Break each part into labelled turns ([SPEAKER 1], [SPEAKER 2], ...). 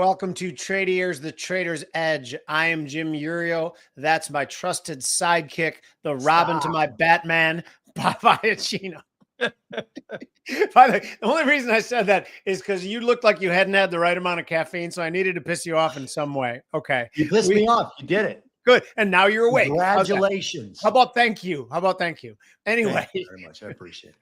[SPEAKER 1] Welcome to Trade Ears, the Trader's Edge. I am Jim Iuorio. That's my trusted sidekick, the Robin to my Batman, Iaccino. By the way, the only reason I said that is because you looked like you hadn't had the right amount of caffeine, so I needed to piss you off in some way. Okay.
[SPEAKER 2] You pissed me off. You did it.
[SPEAKER 1] Good. And now you're awake.
[SPEAKER 2] Congratulations.
[SPEAKER 1] How about thank you? How about thank you? Anyway.
[SPEAKER 2] Thank you very much. I appreciate it.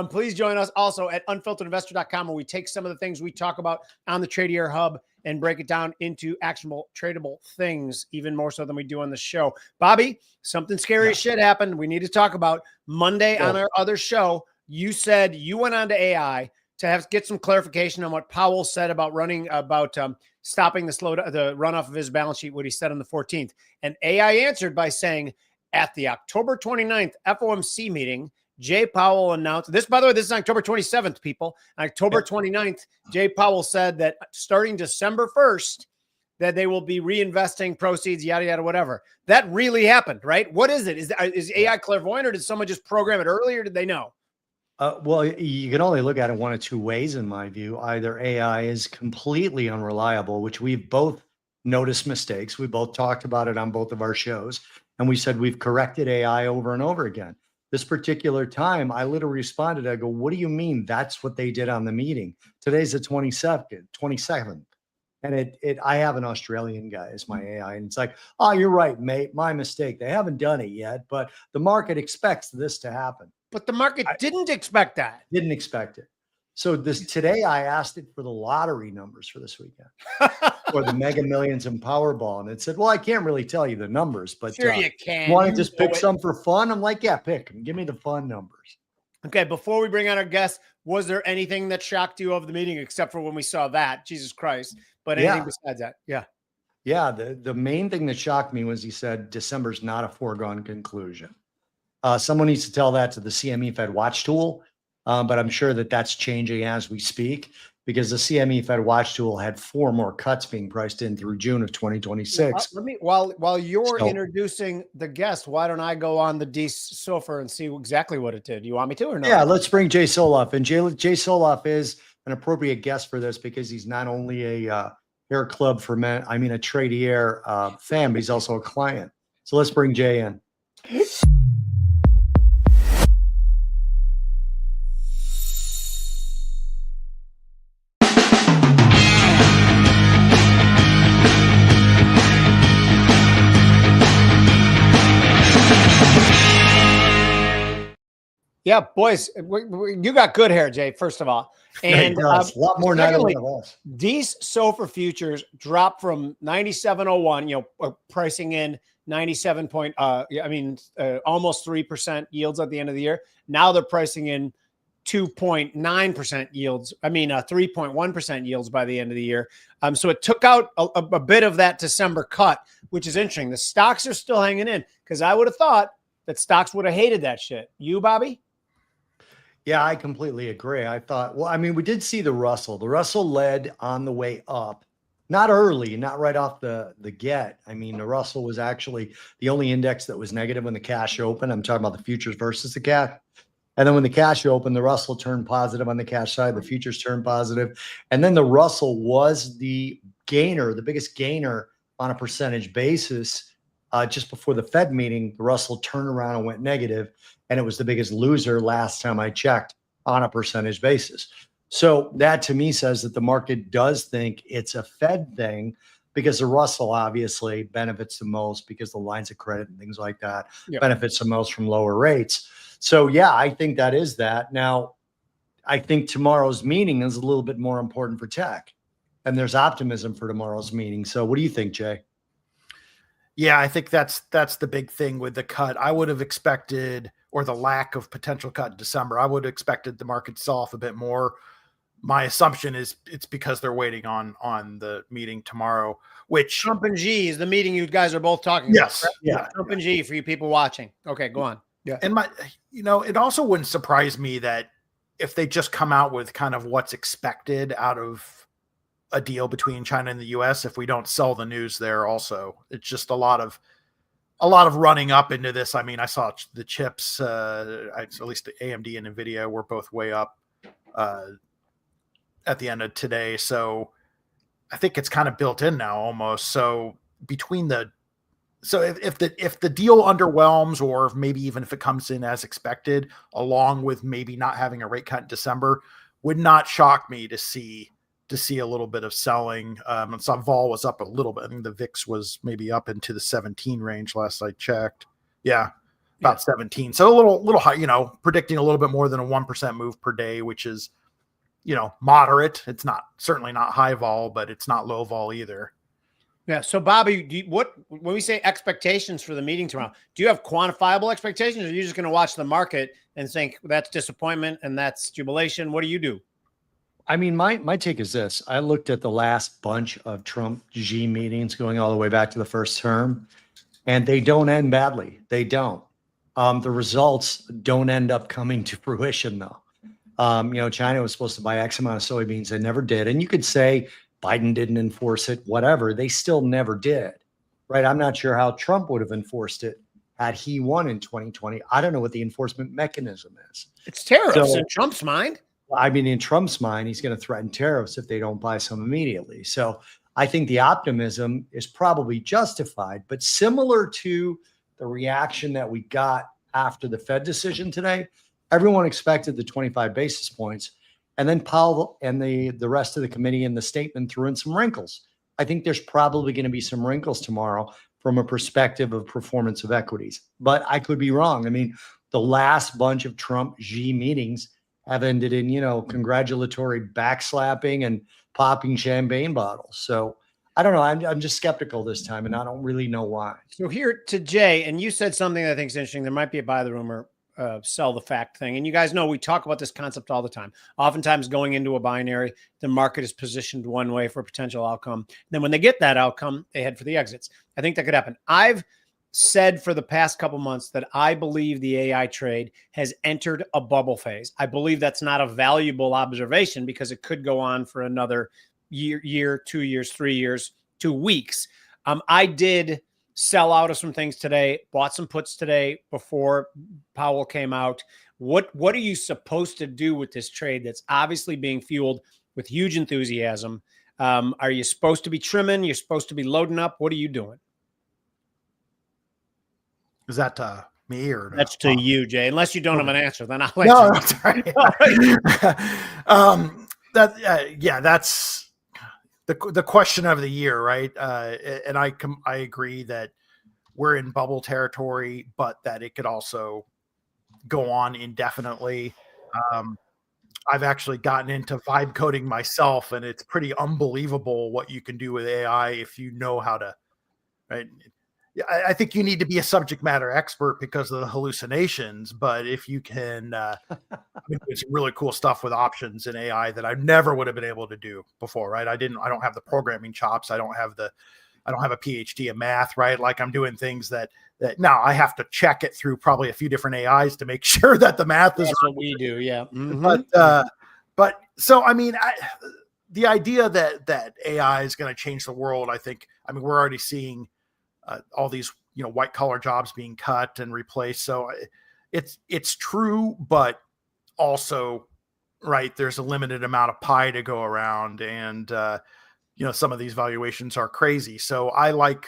[SPEAKER 1] Please join us also at unfilteredinvestor.com, where we take some of the things we talk about on the Trade Ear Hub and break it down into actionable, tradable things, even more so than we do on the show. Bobby, something scary as shit happened. We need to talk about Monday on our other show. You said you went on to AI to get some clarification on what Powell said about stopping the runoff of his balance sheet, what he said on the 14th. And AI answered by saying at the October 29th FOMC meeting, Jay Powell announced this, by the way, this is October 27th, people. October 29th, Jay Powell said that starting December 1st, that they will be reinvesting proceeds, yada, yada, whatever. That really happened, right? What is it? Is AI clairvoyant, or did someone just program it earlier? Did they know?
[SPEAKER 2] Well, you can only look at it one of two ways, in my view. Either AI is completely unreliable, which we've both noticed mistakes. We both talked about it on both of our shows. And we said we've corrected AI over and over again. This particular time, I literally responded. I go, what do you mean that's what they did on the meeting? Today's the 27th. And I have an Australian guy as my AI. And it's like, oh, you're right, mate. My mistake. They haven't done it yet, but the market expects this to happen.
[SPEAKER 1] But the market didn't expect that.
[SPEAKER 2] Didn't expect it. So today I asked it for the lottery numbers for this weekend, or the Mega Millions and Powerball. And it said, well, I can't really tell you the numbers, but
[SPEAKER 1] sure you can.
[SPEAKER 2] You want to just pick some for fun? I'm like, yeah, pick them. Give me the fun numbers.
[SPEAKER 1] Okay, before we bring on our guests, was there anything that shocked you of the meeting except for when we saw that? Jesus Christ. But anything besides that? Yeah.
[SPEAKER 2] Yeah, the main thing that shocked me was he said December's not a foregone conclusion. Someone needs to tell that to the CME Fed Watch tool. But I'm sure that that's changing as we speak, because the CME Fed Watch tool had 4 more cuts being priced in through June of 2026.
[SPEAKER 1] While you're introducing the guest, why don't I go on the DSOFR and see exactly what it did? You want me to or no?
[SPEAKER 2] Yeah, let's bring Jay Soloff. And Jay Soloff is an appropriate guest for this because he's not only a Hair Club for Men, a Trade Ear fan, but he's also a client. So let's bring Jay in.
[SPEAKER 1] Yeah, boys, you got good hair, Jay, first of all. And
[SPEAKER 2] a lot more than either one of us.
[SPEAKER 1] These SOFR futures dropped from 97.01, pricing in 97 almost 3% yields at the end of the year. Now they're pricing in 2.9% yields. 3.1% yields by the end of the year. So it took out a bit of that December cut, which is interesting. The stocks are still hanging in, because I would have thought that stocks would have hated that shit. You, Bobby?
[SPEAKER 2] Yeah, I completely agree. I thought, we did see the Russell. The Russell led on the way up, not early, not right off the get. The Russell was actually the only index that was negative when the cash opened. I'm talking about the futures versus the cash. And then when the cash opened, the Russell turned positive on the cash side. The futures turned positive. And then the Russell was the gainer, the biggest gainer on a percentage basis. Just before the Fed meeting, the Russell turned around and went negative, and it was the biggest loser last time I checked on a percentage basis. So that to me says that the market does think it's a Fed thing, because the Russell obviously benefits the most because the lines of credit and things like that benefits the most from lower rates. So yeah, I think that is that. Now, I think tomorrow's meeting is a little bit more important for tech, and there's optimism for tomorrow's meeting. So what do you think, Jay?
[SPEAKER 3] Yeah, I think that's the big thing with the cut. I would have expected, or the lack of potential cut in December, I would have expected the market to sell off a bit more. My assumption is it's because they're waiting on the meeting tomorrow, which
[SPEAKER 1] Trump and G is the meeting you guys are both talking
[SPEAKER 3] about. Yes.
[SPEAKER 1] Yeah. Trump and G for you people watching. Okay, go on. Yeah.
[SPEAKER 3] And it also wouldn't surprise me that if they just come out with kind of what's expected out of a deal between China and the US, if we don't sell the news there also. It's just a lot of running up into this. I saw the chips, at least the AMD and NVIDIA were both way up at the end of today. So I think it's kind of built in now almost. So between if the deal underwhelms, or maybe even if it comes in as expected, along with maybe not having a rate cut in December, would not shock me to see a little bit of selling. And so vol was up a little bit. I think the VIX was maybe up into the 17 range last I checked. Yeah, about 17. So a little high, predicting a little bit more than a 1% move per day, which is, moderate. It's certainly not high vol, but it's not low vol either.
[SPEAKER 1] Yeah. So Bobby, when we say expectations for the meeting tomorrow, do you have quantifiable expectations, or are you just going to watch the market and think that's disappointment and that's jubilation? What do you do?
[SPEAKER 2] I mean, my take is this. I looked at the last bunch of Trump Xi meetings going all the way back to the first term, and they don't end badly. They don't. The results don't end up coming to fruition, though. China was supposed to buy X amount of soybeans. They never did. And you could say Biden didn't enforce it, whatever. They still never did, right? I'm not sure how Trump would have enforced it had he won in 2020. I don't know what the enforcement mechanism is.
[SPEAKER 1] It's tariffs in Trump's mind.
[SPEAKER 2] I mean, in Trump's mind, he's going to threaten tariffs if they don't buy some immediately. So I think the optimism is probably justified, but similar to the reaction that we got after the Fed decision today, everyone expected the 25 basis points. And then Powell and the rest of the committee in the statement threw in some wrinkles. I think there's probably going to be some wrinkles tomorrow from a perspective of performance of equities, but I could be wrong. I mean, the last bunch of Trump Xi meetings have ended in, congratulatory backslapping and popping champagne bottles. So I don't know. I'm just skeptical this time, and I don't really know why.
[SPEAKER 1] So here to Jay, and you said something that I think is interesting. There might be a buy the rumor, sell the fact thing. And you guys know we talk about this concept all the time. Oftentimes going into a binary, the market is positioned one way for a potential outcome. Then when they get that outcome, they head for the exits. I think that could happen. I've said for the past couple months that I believe the AI trade has entered a bubble phase. I believe that's not a valuable observation because it could go on for another year, 2 years, 3 years, 2 weeks. I did sell out of some things today, bought some puts today before Powell came out. What are you supposed to do with this trade that's obviously being fueled with huge enthusiasm? Are you supposed to be trimming? You're supposed to be loading up? What are you doing?
[SPEAKER 3] Is that me or
[SPEAKER 1] that's to you, Jay? Unless you don't have an answer, then I'll let
[SPEAKER 3] no,
[SPEAKER 1] you.
[SPEAKER 3] That's right. That's the question of the year, right? And I agree that we're in bubble territory, but that it could also go on indefinitely. I've actually gotten into vibe coding myself, and it's pretty unbelievable what you can do with AI if you know how to. Right? I think you need to be a subject matter expert because of the hallucinations, but if you can, it's really cool stuff with options in AI that I never would have been able to do before, right? I don't have the programming chops. I don't have a PhD in math, right? Like I'm doing things that now I have to check it through probably a few different AIs to make sure that the math is
[SPEAKER 1] That's what we do. Yeah.
[SPEAKER 3] Mm-hmm. But so, I mean, the idea that AI is going to change the world, we're already seeing all these, white collar jobs being cut and replaced. So it's true, but also, right, there's a limited amount of pie to go around, and some of these valuations are crazy. So I like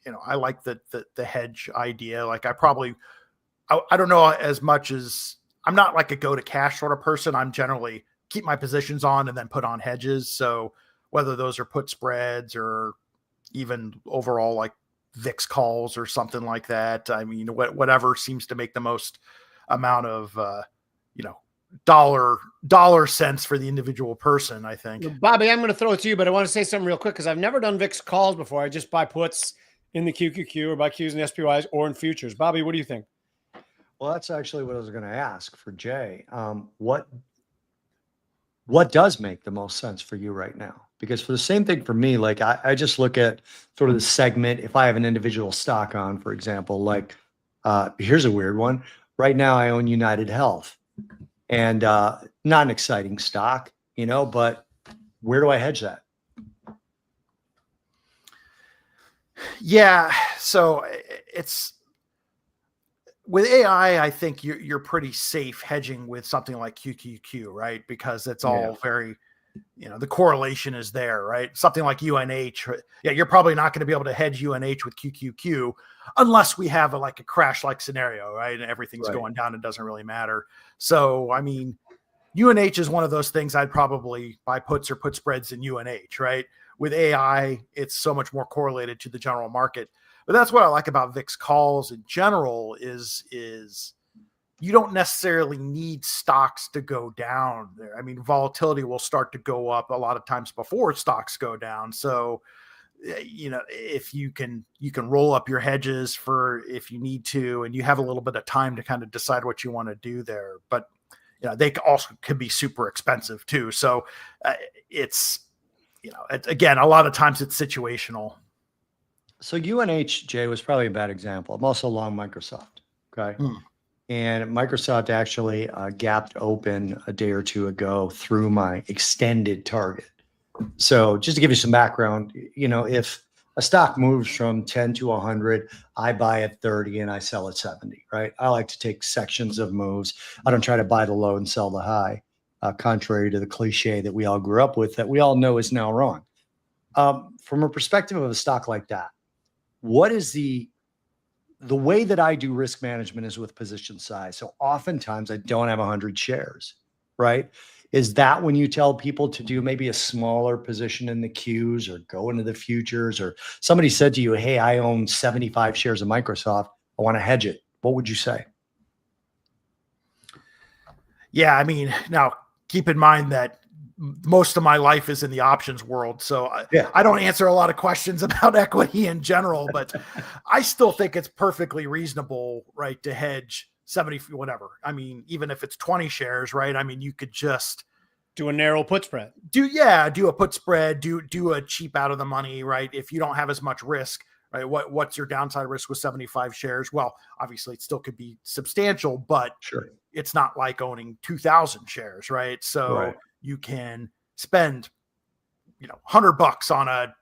[SPEAKER 3] the hedge idea. Like I don't know as much as I'm not like a go to cash sort of person. I'm generally keep my positions on and then put on hedges. So whether those are put spreads or even overall like VIX calls or something like that. I mean, whatever seems to make the most amount of, dollar cents for the individual person, I think.
[SPEAKER 1] Bobby, I'm going to throw it to you, but I want to say something real quick because I've never done VIX calls before. I just buy puts in the QQQ or buy Qs and SPYs or in futures. Bobby, what do you think?
[SPEAKER 2] Well, that's actually what I was going to ask for Jay. What does make the most sense for you right now? Because for the same thing for me, like I just look at sort of the segment. If I have an individual stock on, for example, like here's a weird one. Right now I own United Health, and not an exciting stock, but where do I hedge that?
[SPEAKER 3] Yeah. So it's with AI, I think you're pretty safe hedging with something like QQQ, right? Because it's all very, the correlation is there, right? Something like UNH, yeah, you're probably not going to be able to hedge UNH with QQQ unless we have a crash-like scenario, right? And everything's going down, it doesn't really matter. So, I mean, UNH is one of those things I'd probably buy puts or put spreads in UNH, right? With AI, it's so much more correlated to the general market. But that's what I like about VIX calls in general is you don't necessarily need stocks to go down there. I mean, volatility will start to go up a lot of times before stocks go down. So, if you can roll up your hedges for if you need to, and you have a little bit of time to kind of decide what you want to do there. But they also can be super expensive too. So it's again, a lot of times it's situational.
[SPEAKER 2] So UNH, Jay, was probably a bad example. I'm also long Microsoft. Okay. And Microsoft actually gapped open a day or two ago through my extended target. So just to give you some background, if a stock moves from 10 to 100, I buy at 30 and I sell at 70, right? I like to take sections of moves. I don't try to buy the low and sell the high, contrary to the cliche that we all grew up with that we all know is now wrong. From a perspective of a stock like that, what is the way that I do risk management is with position size. So oftentimes I don't have 100 shares, right? Is that when you tell people to do maybe a smaller position in the Qs or go into the futures, or somebody said to you, hey, I own 75 shares of Microsoft, I want to hedge it. What would you say?
[SPEAKER 3] Yeah, I mean, now keep in mind that most of my life is in the options world. So I don't answer a lot of questions about equity in general, but I still think it's perfectly reasonable, right, to hedge 70, whatever. I mean, even if it's 20 shares, right? I mean, you could just
[SPEAKER 1] do a narrow put spread.
[SPEAKER 3] Do a put spread, do a cheap out of the money, right? If you don't have as much risk, right? What's your downside risk with 75 shares? Well, obviously it still could be substantial, but
[SPEAKER 2] sure,
[SPEAKER 3] it's not like owning 2,000 shares, right? So you can spend, $100 on a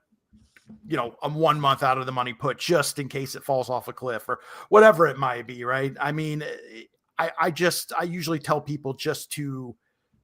[SPEAKER 3] 1 month out of the money put just in case it falls off a cliff or whatever it might be, right? I mean, I usually tell people just to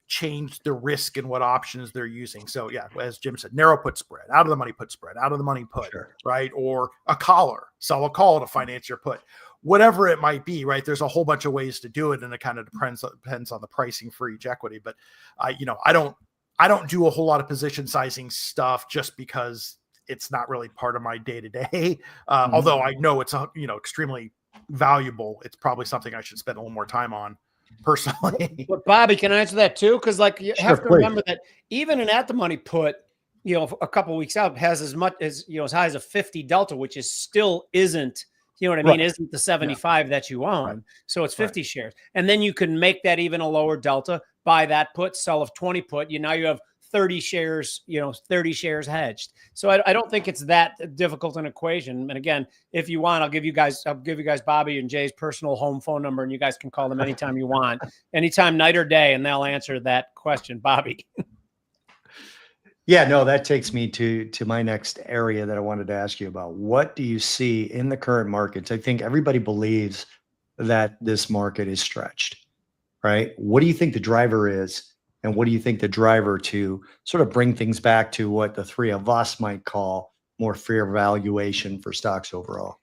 [SPEAKER 3] change the risk and what options they're using. So yeah, as Jim said, narrow put spread, out of the money put spread, out of the money put, right? Or a collar, sell a call to finance your put, whatever it might be, right? There's a whole bunch of ways to do it, and it kind of depends on the pricing for each equity. But I don't do a whole lot of position sizing stuff just because it's not really part of my day to day. Although I know it's extremely valuable. It's probably something I should spend a little more time on personally.
[SPEAKER 1] But Bobby, can I answer that too? Because you have to remember that even an at the money put, a couple of weeks out has as much as as high as a 50 delta, which is still isn't. You know what I mean? Isn't the 75 that you own. Right. So it's 50 shares. And then you can make that even a lower delta, buy that put, sell a 20 put. Now you have 30 shares, 30 shares hedged. So I don't think it's that difficult an equation. And again, if you want, I'll give you guys Bobby and Jay's personal home phone number, and you guys can call them anytime you want, anytime, night or day, and they'll answer that question. Bobby.
[SPEAKER 2] Yeah, no, that takes me to my next area that I wanted to ask you about. What do you see in the current markets? I think everybody believes that this market is stretched, right? What do you think the driver is? And what do you think the driver to sort of bring things back to what the three of us might call more fair valuation for stocks overall?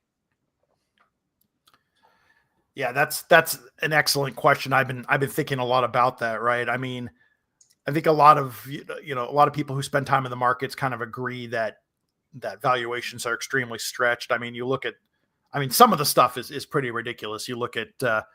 [SPEAKER 3] Yeah, that's an excellent question. I've been thinking a lot about that, right? I mean, I think a lot of people who spend time in the markets kind of agree that valuations are extremely stretched. I mean, some of the stuff is pretty ridiculous. You look at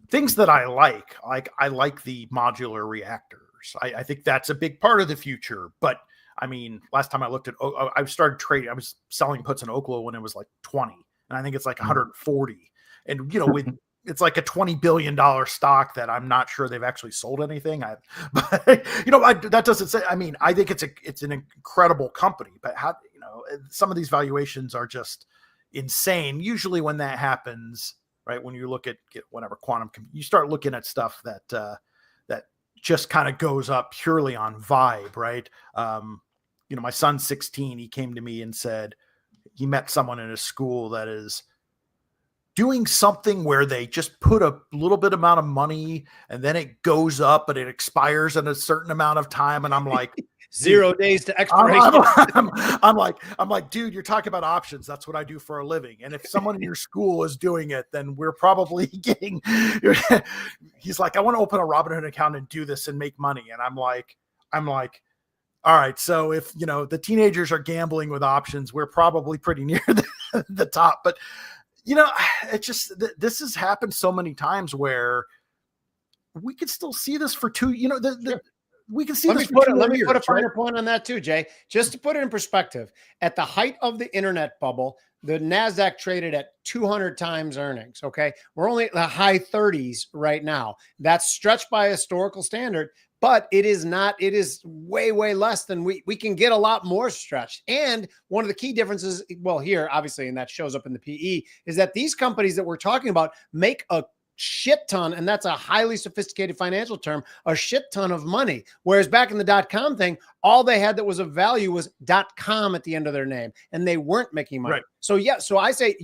[SPEAKER 3] things that I like the modular reactors. I think that's a big part of the future. But I mean, last time I looked at, I started trading, I was selling puts in Oklo when it was like 20, and I think it's like 140. And, with, it's like a $20 billion stock that I'm not sure they've actually sold anything. That doesn't say, I mean, I think it's an incredible company, but some of these valuations are just insane. Usually when that happens, right, when you look at whatever quantum, you start looking at stuff that just kind of goes up purely on vibe, right? My son's 16. He came to me and said he met someone in his school that is doing something where they just put a little bit amount of money and then it goes up, but it expires in a certain amount of time. And I'm like,
[SPEAKER 1] 0 days to expiration.
[SPEAKER 3] I'm like, dude, you're talking about options. That's what I do for a living. And if someone in your school is doing it, then we're probably getting, he's like, I want to open a Robinhood account and do this and make money. And I'm like, all right. So if, the teenagers are gambling with options, we're probably pretty near the top, but it just, this has happened so many times where we could still see this for we can see this for 2 years.
[SPEAKER 1] Let me put a finer point on that too, Jay. Just to put it in perspective, at the height of the internet bubble, the NASDAQ traded at 200 times earnings. Okay. We're only at the high 30s right now. That's stretched by historical standard, but it is not, it is way, way less than we can get a lot more stretched. And one of the key differences, well, here, obviously, and that shows up in the PE, is that these companies that we're talking about make a shit ton, and that's a highly sophisticated financial term, a shit ton of money. Whereas back in the .com thing, all they had that was of value was .com at the end of their name, and they weren't making money. Right. So yeah, so I say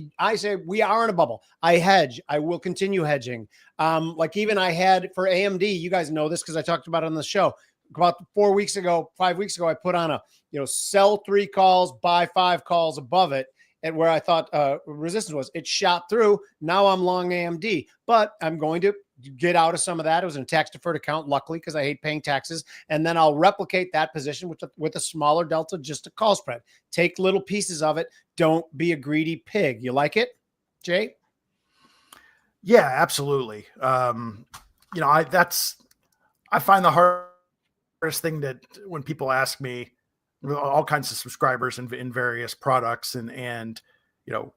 [SPEAKER 1] we are in a bubble. I hedge. I will continue hedging. Like even I had for AMD, you guys know this because I talked about it on the show. About 5 weeks ago, I put on a sell 3 calls, buy 5 calls above it. And where I thought resistance was, it shot through. Now I'm long AMD, but I'm going to get out of some of that. It was in a tax deferred account, luckily, because I hate paying taxes. And then I'll replicate that position with a smaller delta, just a call spread. Take little pieces of it. Don't be a greedy pig. You like it, Jay?
[SPEAKER 3] Yeah, absolutely. I find the hardest thing that when people ask me, all kinds of subscribers in various products and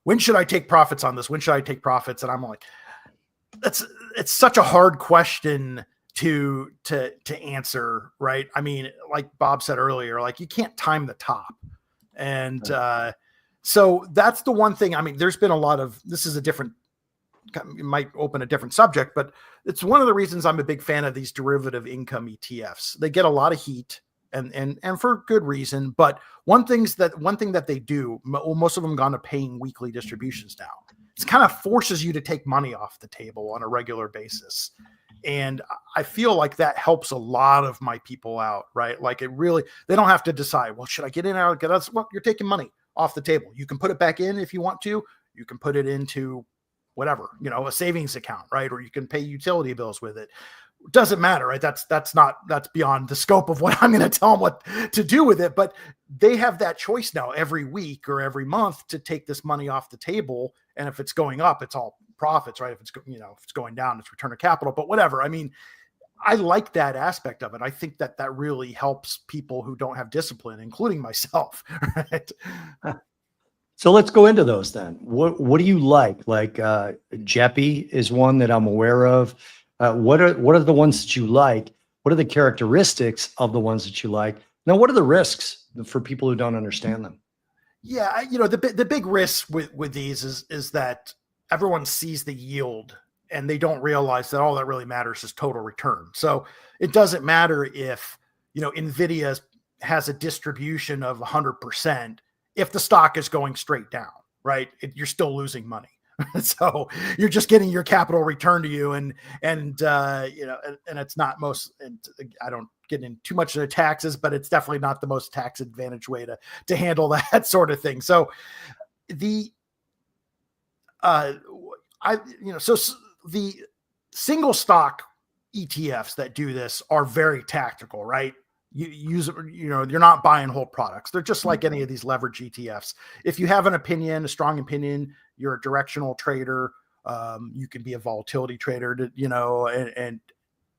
[SPEAKER 3] when should I take profits on this? When should I take profits? And I'm like, it's such a hard question to answer, right? I mean, like Bob said earlier, like you can't time the top. And so that's the one thing. I mean, there's been a lot of, this is it might open a different subject, but it's one of the reasons I'm a big fan of these derivative income ETFs. They get a lot of heat. And for good reason, but one thing that they do, most of them gone to paying weekly distributions now. It kind of forces you to take money off the table on a regular basis, and I feel like that helps a lot of my people out, right? Like they don't have to decide, well, should I get in or out? Well, you're taking money off the table. You can put it back in if you want to. You can put it into whatever, a savings account, right? Or you can pay utility bills with it. Doesn't matter, right? That's beyond the scope of what I'm going to tell them what to do with it. But they have that choice now every week or every month to take this money off the table. And if it's going up, it's all profits, right? If it's going down, it's return of capital, but whatever. I mean, I like that aspect of it. I think that really helps people who don't have discipline, including myself. Right.
[SPEAKER 2] So let's go into those then. What do you like? Like Jeppy is one that I'm aware of. What are the ones that you like? What are the characteristics of the ones that you like? Now, what are the risks for people who don't understand them?
[SPEAKER 3] Yeah, the big risk with these is that everyone sees the yield and they don't realize that all that really matters is total return. So it doesn't matter if Nvidia has a distribution of 100% if the stock is going straight down, right? You're still losing money. So you're just getting your capital returned to you, and it's not and I don't get in too much of the taxes, but it's definitely not the most tax advantage way to handle that sort of thing. So the single stock ETFs that do this are very tactical, right? You use it, you're not buying whole products. They're just like any of these leverage ETFs. If you have an opinion, a strong opinion, you're a directional trader. You can be a volatility trader, and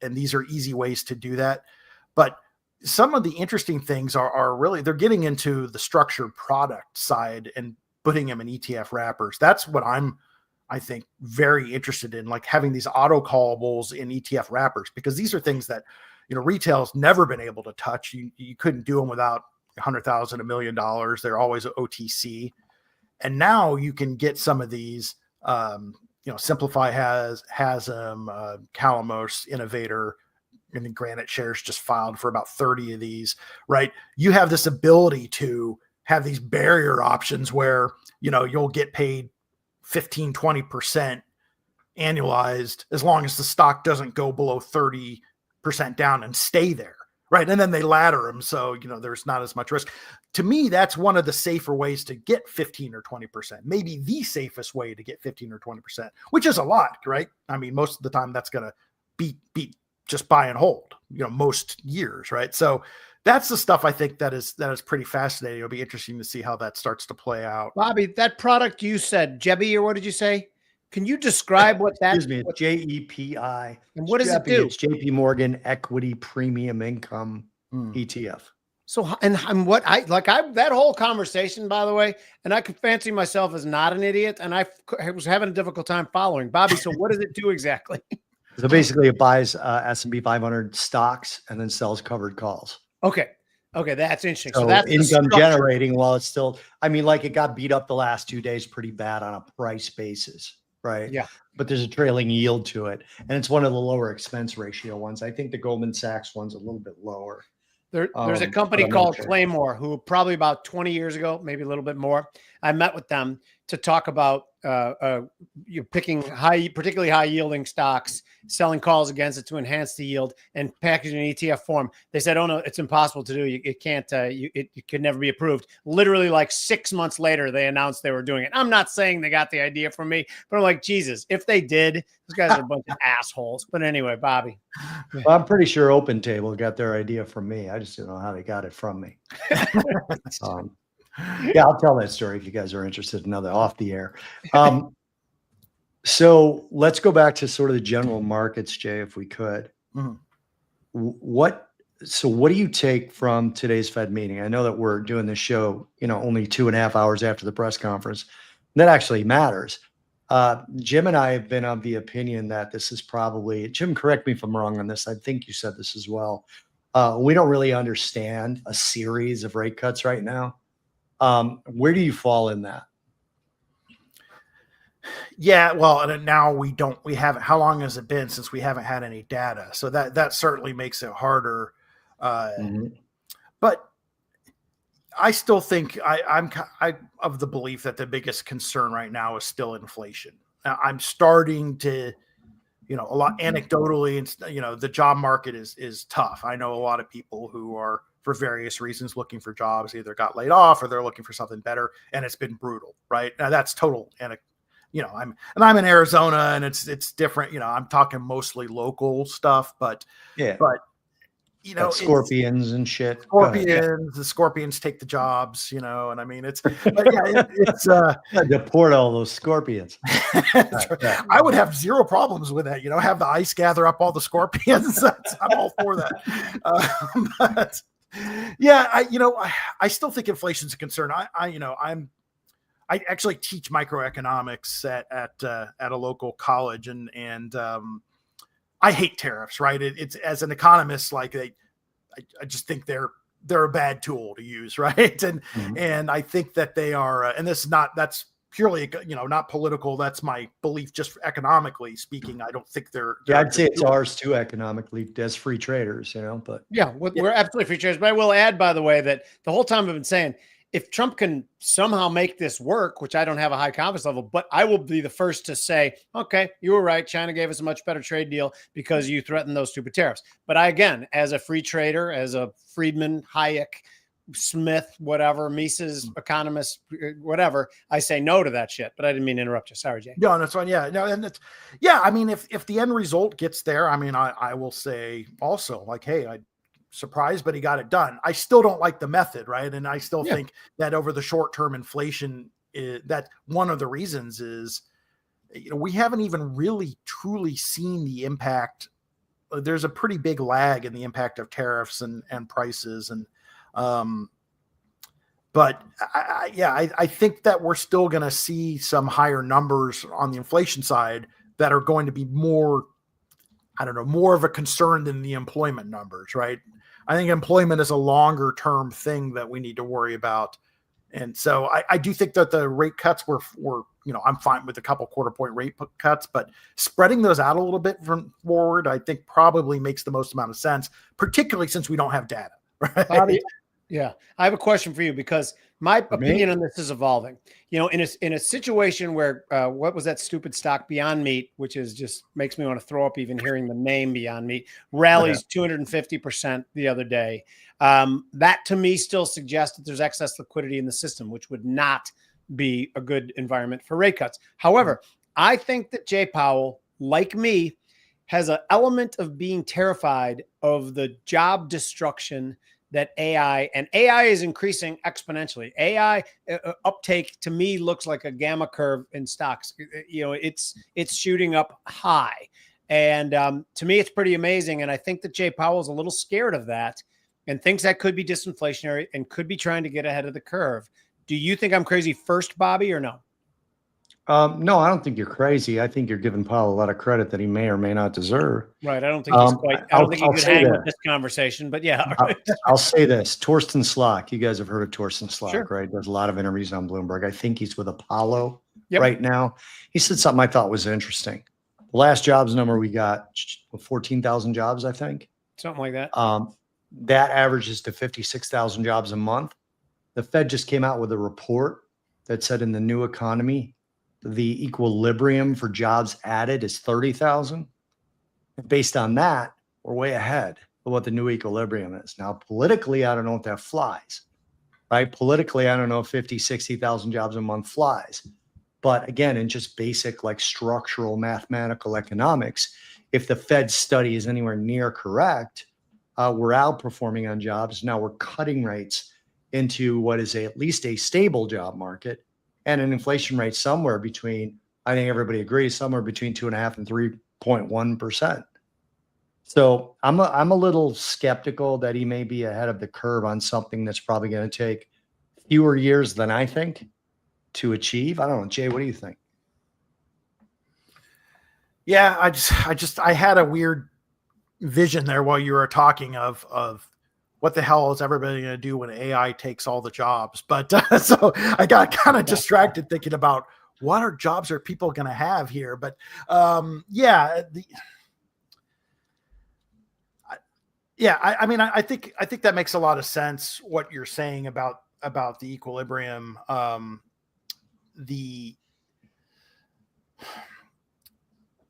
[SPEAKER 3] these are easy ways to do that. But some of the interesting things are really, they're getting into the structured product side and putting them in ETF wrappers. That's what I think very interested in, like having these auto callables in ETF wrappers, because these are things that retail's never been able to touch. You couldn't do them without $100,000, $1 million. They're always OTC. And now you can get some of these, Simplify has Calamos, Innovator, and then Granite Shares just filed for about 30 of these, right? You have this ability to have these barrier options where, you'll get paid 15-20% annualized, as long as the stock doesn't go below 30% down and stay there. Right. And then they ladder them. So, there's not as much risk. To me, that's one of the safer ways to get 15 or 20%, maybe the safest way to get 15 or 20%, which is a lot, right? I mean, most of the time that's going to beat just buy and hold, most years. Right. So that's the stuff I think that is pretty fascinating. It'll be interesting to see how that starts to play out.
[SPEAKER 1] Bobby, that product you said, Jebi, or what did you say? Can you describe what that?
[SPEAKER 2] Excuse me, it's JEPI.
[SPEAKER 1] And what does it do?
[SPEAKER 2] It's JP Morgan Equity Premium Income ETF.
[SPEAKER 1] So, and what that whole conversation, by the way, and I could fancy myself as not an idiot, and I was having a difficult time following. Bobby, so what does it do exactly?
[SPEAKER 2] So basically it buys S&P 500 stocks and then sells covered calls.
[SPEAKER 1] Okay, that's interesting.
[SPEAKER 2] So
[SPEAKER 1] that's
[SPEAKER 2] income generating while it's still, it got beat up the last 2 days pretty bad on a price basis. Right.
[SPEAKER 1] Yeah.
[SPEAKER 2] But there's a trailing yield to it. And it's one of the lower expense ratio ones. I think the Goldman Sachs one's a little bit lower.
[SPEAKER 1] There's a company called Claymore who probably about 20 years ago, maybe a little bit more, I met with them to talk about you're picking particularly high yielding stocks, selling calls against it to enhance the yield and packaging an ETF form. They said, "Oh no, it's impossible to do. It can't. It could never be approved." Literally, like 6 months later, they announced they were doing it. I'm not saying they got the idea from me, but I'm like, Jesus, if they did, those guys are a bunch of assholes. But anyway, Bobby,
[SPEAKER 2] well, I'm pretty sure Open Table got their idea from me. I just don't know how they got it from me. Yeah, I'll tell that story if you guys are interested in another off the air. So let's go back to sort of the general markets, Jay, if we could. Mm-hmm. What do you take from today's Fed meeting? I know that we're doing this show, only 2.5 hours after the press conference. That actually matters. Jim and I have been of the opinion that this is probably, Jim, correct me if I'm wrong on this. I think you said this as well. We don't really understand a series of rate cuts right now. Where do you fall in that?
[SPEAKER 3] Yeah, well, and now we haven't, how long has it been since we haven't had any data? So that certainly makes it harder. But I still think I'm of the belief that the biggest concern right now is still inflation. I'm starting to, a lot anecdotally, and the job market is tough. I know a lot of people who are, for various reasons, looking for jobs, either got laid off or they're looking for something better, and it's been brutal, right? Now that's total I'm in Arizona and it's different. I'm talking mostly local stuff, but like
[SPEAKER 2] scorpions and shit.
[SPEAKER 3] The scorpions take the jobs, and I mean it's
[SPEAKER 2] deport all those scorpions.
[SPEAKER 3] I would have zero problems with that. Have the ice gather up all the scorpions. I'm all for that. But yeah, I still think inflation's a concern. I actually teach microeconomics at a local college, and I hate tariffs. Right? It's as an economist, like I just think they're a bad tool to use, right? And I think that they are, and that's purely not political. That's my belief, just economically speaking. I don't think they're
[SPEAKER 2] I'd say it's ours too, economically, as free traders, but
[SPEAKER 1] yeah, we're absolutely free traders. But I will add, by the way, that the whole time I've been saying, if Trump can somehow make this work, which I don't have a high confidence level, but I will be the first to say, okay, you were right. China gave us a much better trade deal because you threatened those stupid tariffs. But I, again, as a free trader, as a Friedman, Hayek, Smith, whatever, Mises, economist, whatever, I say no to that shit. But I didn't mean to interrupt you. Sorry, Jay.
[SPEAKER 3] No, that's fine. Yeah, no, and it's I mean, if the end result gets there, I mean, I will say also, like, hey, I surprised, but he got it done. I still don't like the method, right? And I still think that over the short term, inflation that one of the reasons is, we haven't even really truly seen the impact. There's a pretty big lag in the impact of tariffs and prices, and but I think that we're still going to see some higher numbers on the inflation side that are going to be more of a concern than the employment numbers, right? I think employment is a longer term thing that we need to worry about. And so I do think that the rate cuts were I'm fine with a couple quarter point rate cuts, but spreading those out a little bit from forward, I think probably makes the most amount of sense, particularly since we don't have data. Right?
[SPEAKER 1] Yeah, I have a question for you because my
[SPEAKER 2] For me?
[SPEAKER 1] opinion on this is evolving. In a situation where what was that stupid stock Beyond Meat, which is just makes me want to throw up even hearing the name Beyond Meat, rallies 250% the other day. That to me still suggests that there's excess liquidity in the system, which would not be a good environment for rate cuts. However, I think that Jay Powell, like me, has an element of being terrified of the job destruction that AI is increasing exponentially. AI uptake to me looks like a gamma curve in stocks. It's shooting up high, and to me, it's pretty amazing. And I think that Jay Powell's a little scared of that, and thinks that could be disinflationary and could be trying to get ahead of the curve. Do you think I'm crazy first, Bobby, or no?
[SPEAKER 2] No, I don't think you're crazy. I think you're giving Powell a lot of credit that he may or may not deserve.
[SPEAKER 1] Right. I don't think he's quite. I don't think he could hang with this conversation. But yeah,
[SPEAKER 2] I'll say this: Torsten Slok. You guys have heard of Torsten Slok,
[SPEAKER 1] Sure.
[SPEAKER 2] right? Does a lot of interviews on Bloomberg. I think he's with Apollo
[SPEAKER 1] Yep.
[SPEAKER 2] right now. He said something I thought was interesting. The last jobs number we got, 14,000 jobs, I think.
[SPEAKER 1] something like that.
[SPEAKER 2] That averages to 56,000 jobs a month. The Fed just came out with a report that said in the new economy, the equilibrium for jobs added is 30,000. Based on that, we're way ahead of what the new equilibrium is. Now, politically, I don't know if that flies, right? Politically, I don't know if 50, 60,000 jobs a month flies. But again, in just basic like structural mathematical economics, if the Fed study is anywhere near correct, we're outperforming on jobs. Now we're cutting rates into what is at least a stable job market and an inflation rate somewhere between, I think everybody agrees, somewhere between 2.5% and 3.1%. So I'm a little skeptical that he may be ahead of the curve on something that's probably going to take fewer years than I think to achieve. I don't know, Jay, what do you think?
[SPEAKER 3] Yeah, I had a weird vision there while you were talking of what the hell is everybody going to do when AI takes all the jobs? But so I got kind of distracted thinking about what are jobs are people going to have here? But yeah, I mean, I think that makes a lot of sense. What you're saying about the equilibrium,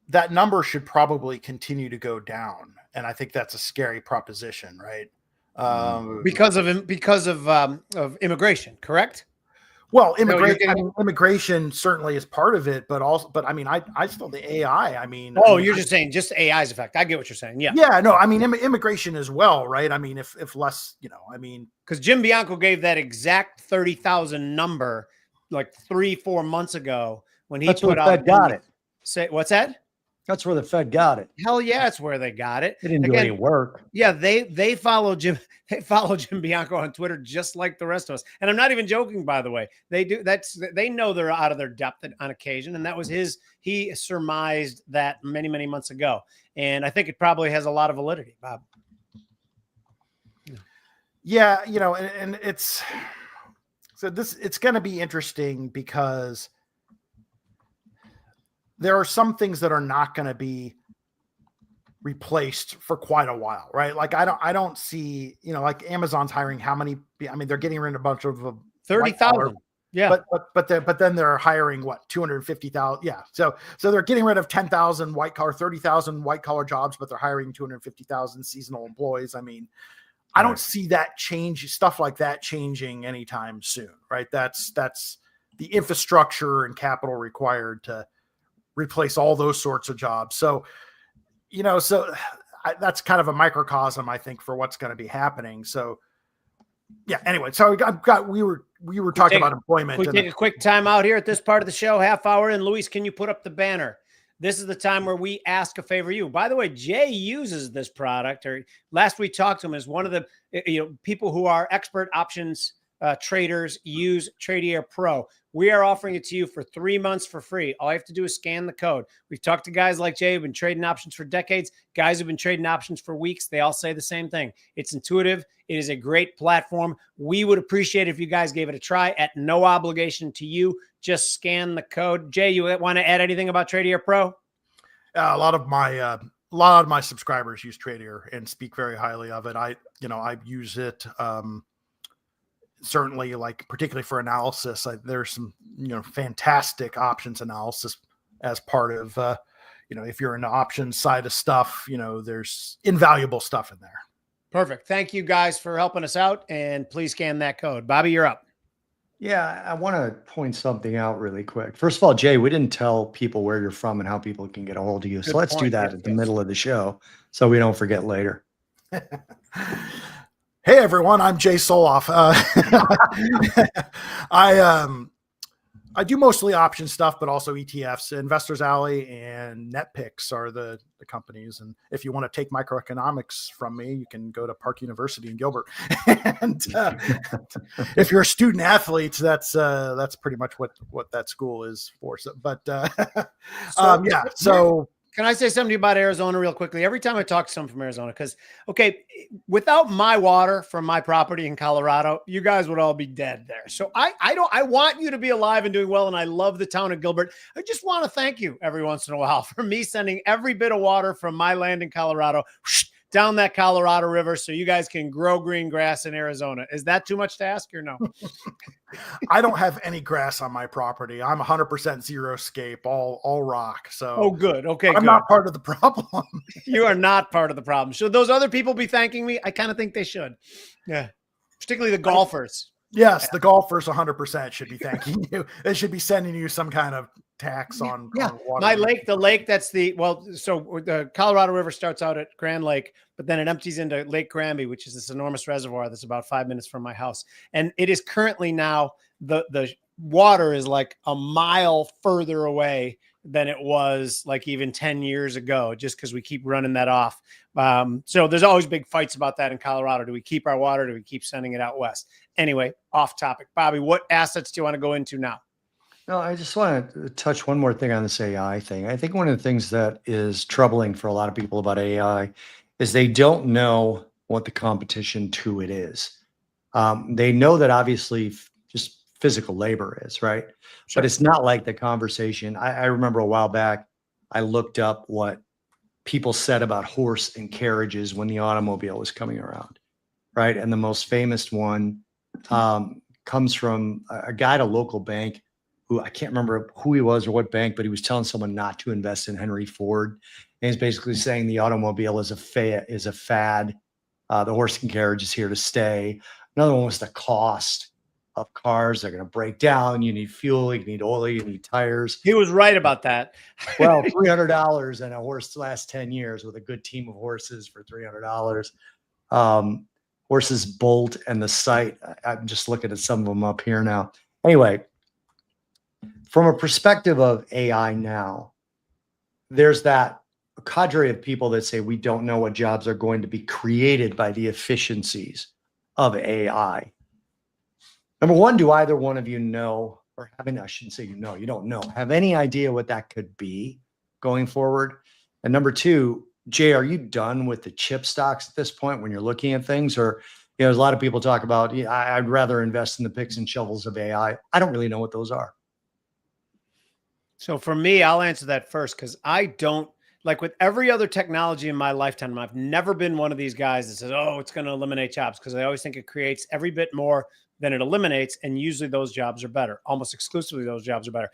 [SPEAKER 3] that number should probably continue to go down, and I think that's a scary proposition, right?
[SPEAKER 1] Because of immigration, correct?
[SPEAKER 3] Well, immigration certainly is part of it, but I mean, I still the AI. I mean,
[SPEAKER 1] you're just saying just AI's effect. I get what you're saying. Yeah.
[SPEAKER 3] Yeah. No, I mean, immigration as well, right? I mean, if less, I mean,
[SPEAKER 1] because Jim Bianco gave that exact 30,000 number like 3-4 months ago when he put out.
[SPEAKER 2] Fed got it.
[SPEAKER 1] Say what's that?
[SPEAKER 2] That's where the Fed got it.
[SPEAKER 1] Hell yeah, it's where they got it.
[SPEAKER 2] They didn't do any work.
[SPEAKER 1] Yeah, they follow Jim. They follow Jim Bianco on Twitter just like the rest of us. And I'm not even joking, by the way. They do. They know they're out of their depth on occasion, and that was he surmised that many months ago. And I think it probably has a lot of validity, Bob.
[SPEAKER 3] Yeah, and it's going to be interesting because there are some things that are not going to be replaced for quite a while, right? Like I don't see, like Amazon's hiring how many? I mean, they're getting rid of a bunch of
[SPEAKER 1] 30,000. Yeah,
[SPEAKER 3] but then they're hiring 250,000. Yeah, so they're getting rid of 10,000 white collar, 30,000 white collar jobs, but they're hiring 250,000 seasonal employees. I mean, I don't see that stuff like that changing anytime soon, right? That's the infrastructure and capital required to replace all those sorts of jobs. So, that's kind of a microcosm, I think, for what's going to be happening. So, yeah. Anyway, so we were talking about employment.
[SPEAKER 1] We take a quick time out here at this part of the show, half hour. And Luis, can you put up the banner? This is the time where we ask a favor of you. By the way, Jay uses this product, or last we talked to him as one of the people who are expert options traders use Tradier Pro. We are offering it to you for 3 months for free. All you have to do is scan the code. We've talked to guys like Jay who've been trading options for decades, guys who've been trading options for weeks. They all say the same thing. It's intuitive. It is a great platform. We would appreciate it if you guys gave it a try at no obligation to you. Just scan the code. Jay, you want to add anything about Tradier Pro?
[SPEAKER 3] A lot of my subscribers use Tradier and speak very highly of it. I use it certainly, like particularly for analysis, there's some fantastic options analysis as part of if you're in the options side of stuff, there's invaluable stuff in there.
[SPEAKER 1] Perfect. Thank you guys for helping us out, and please scan that code. Bobby, you're up.
[SPEAKER 2] Yeah, I want to point something out really quick. First of all, Jay, we didn't tell people where you're from and how people can get a hold of you. So let's do that at the middle of the show so we don't forget later.
[SPEAKER 3] Hey, everyone, I'm Jay Soloff. I do mostly option stuff, but also ETFs. Investors Alley and NetPicks are the companies. And if you want to take microeconomics from me, you can go to Park University in Gilbert. And if you're a student athlete, that's pretty much what that school is for. So, but So
[SPEAKER 1] can I say something about Arizona real quickly? Every time I talk to someone from Arizona, because, okay, without my water from my property in Colorado, you guys would all be dead there. So I want you to be alive and doing well. And I love the town of Gilbert. I just want to thank you every once in a while for me sending every bit of water from my land in Colorado down that Colorado River so you guys can grow green grass in Arizona. Is that too much to ask or no?
[SPEAKER 3] I don't have any grass on my property. I'm 100% xeriscape, all rock. So
[SPEAKER 1] oh, good. Okay,
[SPEAKER 3] I'm not part of the problem.
[SPEAKER 1] You are not part of the problem. Should those other people be thanking me? I kind of think they should. Yeah, particularly the golfers.
[SPEAKER 3] Yes, the golfers 100% should be thanking you. They should be sending you some kind of tax on water.
[SPEAKER 1] My lake, the lake that's so the Colorado River starts out at Grand Lake, but then it empties into Lake Granby, which is this enormous reservoir that's about 5 minutes from my house. And it is currently now the water is like a mile further away than it was like even 10 years ago, just because we keep running that off. So there's always big fights about that in Colorado. Do we keep our water? Do we keep sending it out west? Anyway, off topic. Bobby, what assets do you want to go into now?
[SPEAKER 2] No, I just want to touch one more thing on this AI thing. I think one of the things that is troubling for a lot of people about AI is they don't know what the competition to it is. They know that obviously just physical labor is, right? Sure. But it's not like the conversation. I remember a while back, I looked up what people said about horse and carriages when the automobile was coming around, right? And the most famous one comes from a guy at a local bank who I can't remember who he was or what bank, but he was telling someone not to invest in Henry Ford. And he's basically saying the automobile is a fad. The horse and carriage is here to stay. Another one was the cost of cars. They're going to break down. You need fuel, you need oil, you need tires.
[SPEAKER 1] He was right about that.
[SPEAKER 2] Well, $300 and a horse lasts 10 years with a good team of horses for $300. Horses bolt and the site. I'm just looking at some of them up here now. Anyway, from a perspective of AI now, there's that cadre of people that say we don't know what jobs are going to be created by the efficiencies of AI. Number one, do either one of you know, or I shouldn't say you don't know, have any idea what that could be going forward? And number two, Jay, are you done with the chip stocks at this point when you're looking at things? Or, there's a lot of people talk about, I'd rather invest in the picks and shovels of AI. I don't really know what those are.
[SPEAKER 1] So for me, I'll answer that first because I don't, like with every other technology in my lifetime, I've never been one of these guys that says, oh, it's going to eliminate jobs, because I always think it creates every bit more than it eliminates. And usually those jobs are better. Almost exclusively those jobs are better.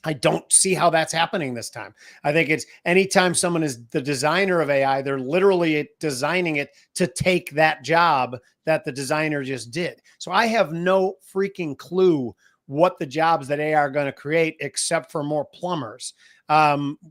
[SPEAKER 1] I don't see how that's happening this time. I think it's anytime someone is the designer of AI, they're literally designing it to take that job that the designer just did. So I have no freaking clue what the jobs that AI are going to create, except for more plumbers,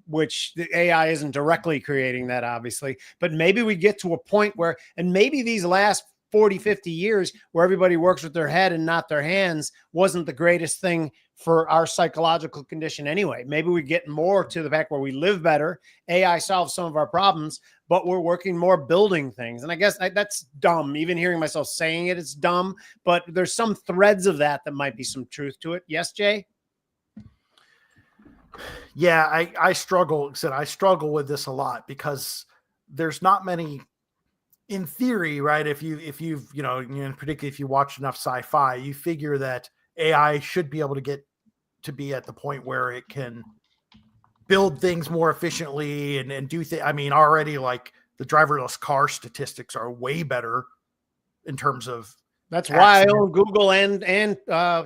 [SPEAKER 1] which the AI isn't directly creating that, obviously. But maybe we get to a point where, and maybe these last 40, 50 years where everybody works with their head and not their hands wasn't the greatest thing for our psychological condition anyway. Maybe we get more to the fact where we live better. AI solves some of our problems, but we're working more building things. And I guess that's dumb. Even hearing myself saying it, it's dumb, but there's some threads of that might be some truth to it. Yes, Jay?
[SPEAKER 3] Yeah, I struggle with this a lot because there's not many, in theory, right? If you've particularly if you watch enough sci-fi, you figure that AI should be able to get to be at the point where it can build things more efficiently and do things. I mean, already like the driverless car statistics are way better in terms of
[SPEAKER 1] That's why
[SPEAKER 3] accident.
[SPEAKER 1] I own Google and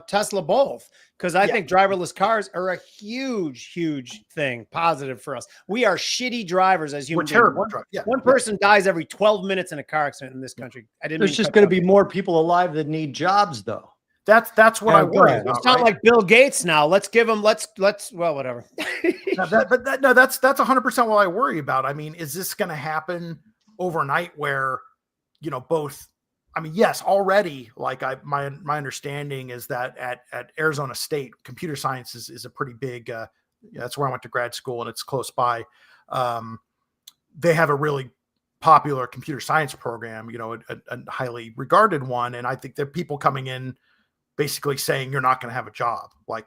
[SPEAKER 1] Tesla both, because I think driverless cars are a huge thing, positive for us. We are shitty drivers as human
[SPEAKER 3] We're terrible.
[SPEAKER 1] beings. One person dies every 12 minutes in a car accident in this country.
[SPEAKER 2] There's just going to be more people alive that need jobs, though.
[SPEAKER 3] That's what I worry about.
[SPEAKER 1] It's not like Bill Gates now. Let's give him. Let's. Well, whatever.
[SPEAKER 3] That's 100% what I worry about. I mean, is this going to happen overnight? Where, both. I mean, yes, already. Like my understanding is that at Arizona State, computer science is a pretty big. That's where I went to grad school, and it's close by. They have a really popular computer science program. A highly regarded one, and I think there are people coming in, basically saying you're not going to have a job, like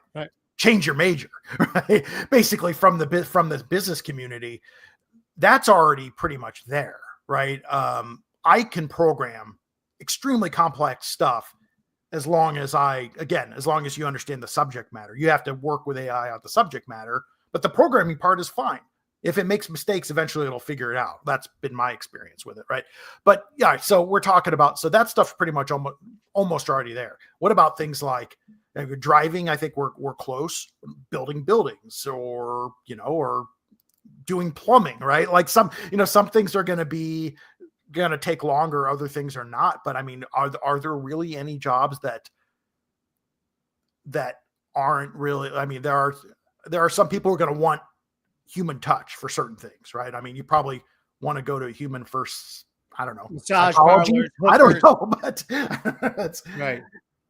[SPEAKER 3] change your major, right? Basically from the business community, that's already pretty much there, right? I can program extremely complex stuff as long as you understand the subject matter. You have to work with AI on the subject matter, but the programming part is fine. If it makes mistakes, eventually it'll figure it out. That's been my experience with it, right? But yeah, so we're talking about, so that stuff's pretty much almost already there. What about things like driving? I think we're close. Building buildings, or doing plumbing, right? Like some things are going to take longer, other things are not. But I mean, are there really any jobs that aren't really? I mean, there are some people who are going to want human touch for certain things, right? I mean, you probably want to go to a human first. I don't know.
[SPEAKER 1] Massage parlors,
[SPEAKER 3] I don't know, but
[SPEAKER 1] that's right.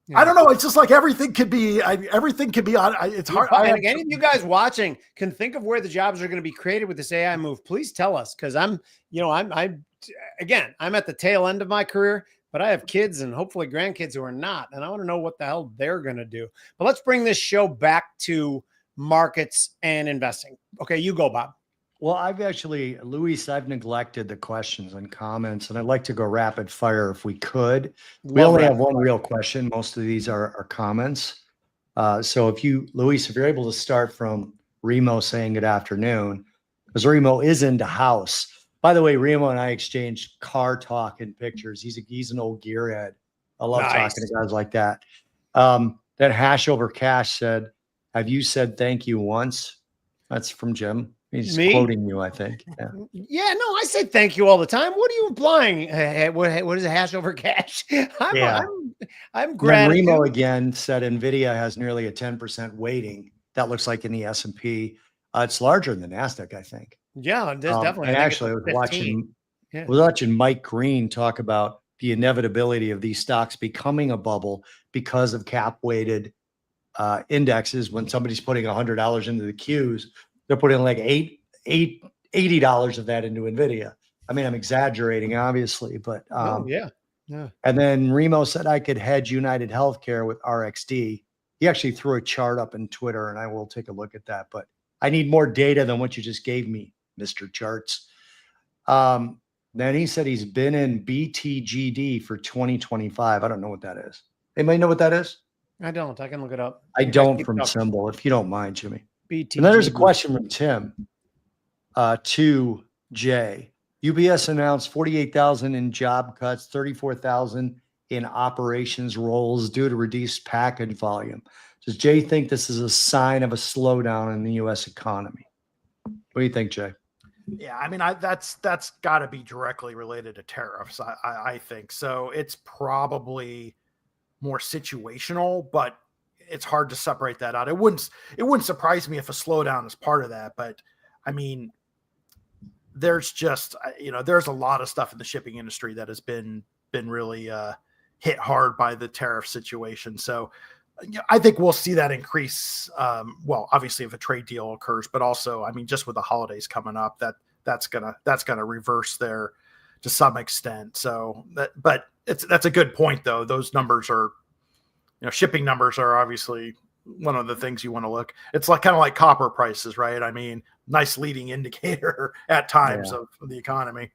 [SPEAKER 1] Yeah.
[SPEAKER 3] I don't know. It's just like everything could be on. It's hard.
[SPEAKER 1] Any of you guys watching can think of where the jobs are going to be created with this AI move. Please tell us, because I'm at the tail end of my career, but I have kids and hopefully grandkids who are not, and I want to know what the hell they're going to do. But let's bring this show back to markets and investing. Okay, you go, Bob.
[SPEAKER 2] Well, I've neglected the questions and comments, and I'd like to go rapid fire if we could. We only have one real question. Most of these are comments. So if you're able to start from Remo saying good afternoon, because Remo is into house. By the way, Remo and I exchanged car talk and pictures. He's an old gearhead. I love talking to guys like that. That Hash Over Cash said, "Have you said thank you once?" That's from Jim. He's quoting you, I think.
[SPEAKER 1] Yeah, no, I say thank you all the time. What are you implying? What is a Hash Over Cash? I'm gratitude.
[SPEAKER 2] Remo again said NVIDIA has nearly a 10% weighting. That looks like in the S&P. It's larger than the NASDAQ, I think.
[SPEAKER 1] Yeah, definitely.
[SPEAKER 2] And actually, I was watching Mike Green talk about the inevitability of these stocks becoming a bubble because of cap-weighted indexes. When somebody's putting $100 into the Qs, they're putting like $80 of that into NVIDIA. I mean, I'm exaggerating, obviously, but
[SPEAKER 1] yeah.
[SPEAKER 2] And then Remo said I could hedge United Healthcare with RXD. He actually threw a chart up in Twitter, and I will take a look at that. But I need more data than what you just gave me, Mr. Charts. Then he said he's been in BTGD for 2025. I don't know what that is. Anybody know what that is?
[SPEAKER 1] I don't. I can look it up.
[SPEAKER 2] I don't from symbol, if you don't mind, Jimmy.
[SPEAKER 1] BTGD.
[SPEAKER 2] And then there's a question from Tim to Jay. UBS announced 48,000 in job cuts, 34,000 in operations roles due to reduced package volume. Does Jay think this is a sign of a slowdown in the U.S. economy? What do you think, Jay?
[SPEAKER 3] Yeah, I mean, that's got to be directly related to tariffs. I think so. It's probably more situational, but it's hard to separate that out. It wouldn't surprise me if a slowdown is part of that, but I mean, there's just there's a lot of stuff in the shipping industry that has been really hit hard by the tariff situation. So I think we'll see that increase. Well, obviously if a trade deal occurs, but also, I mean, just with the holidays coming up, that's gonna reverse there to some extent. So that's a good point though. Those numbers are, shipping numbers are obviously one of the things you want to look. It's like kind of like copper prices, right? I mean, nice leading indicator at times of the economy.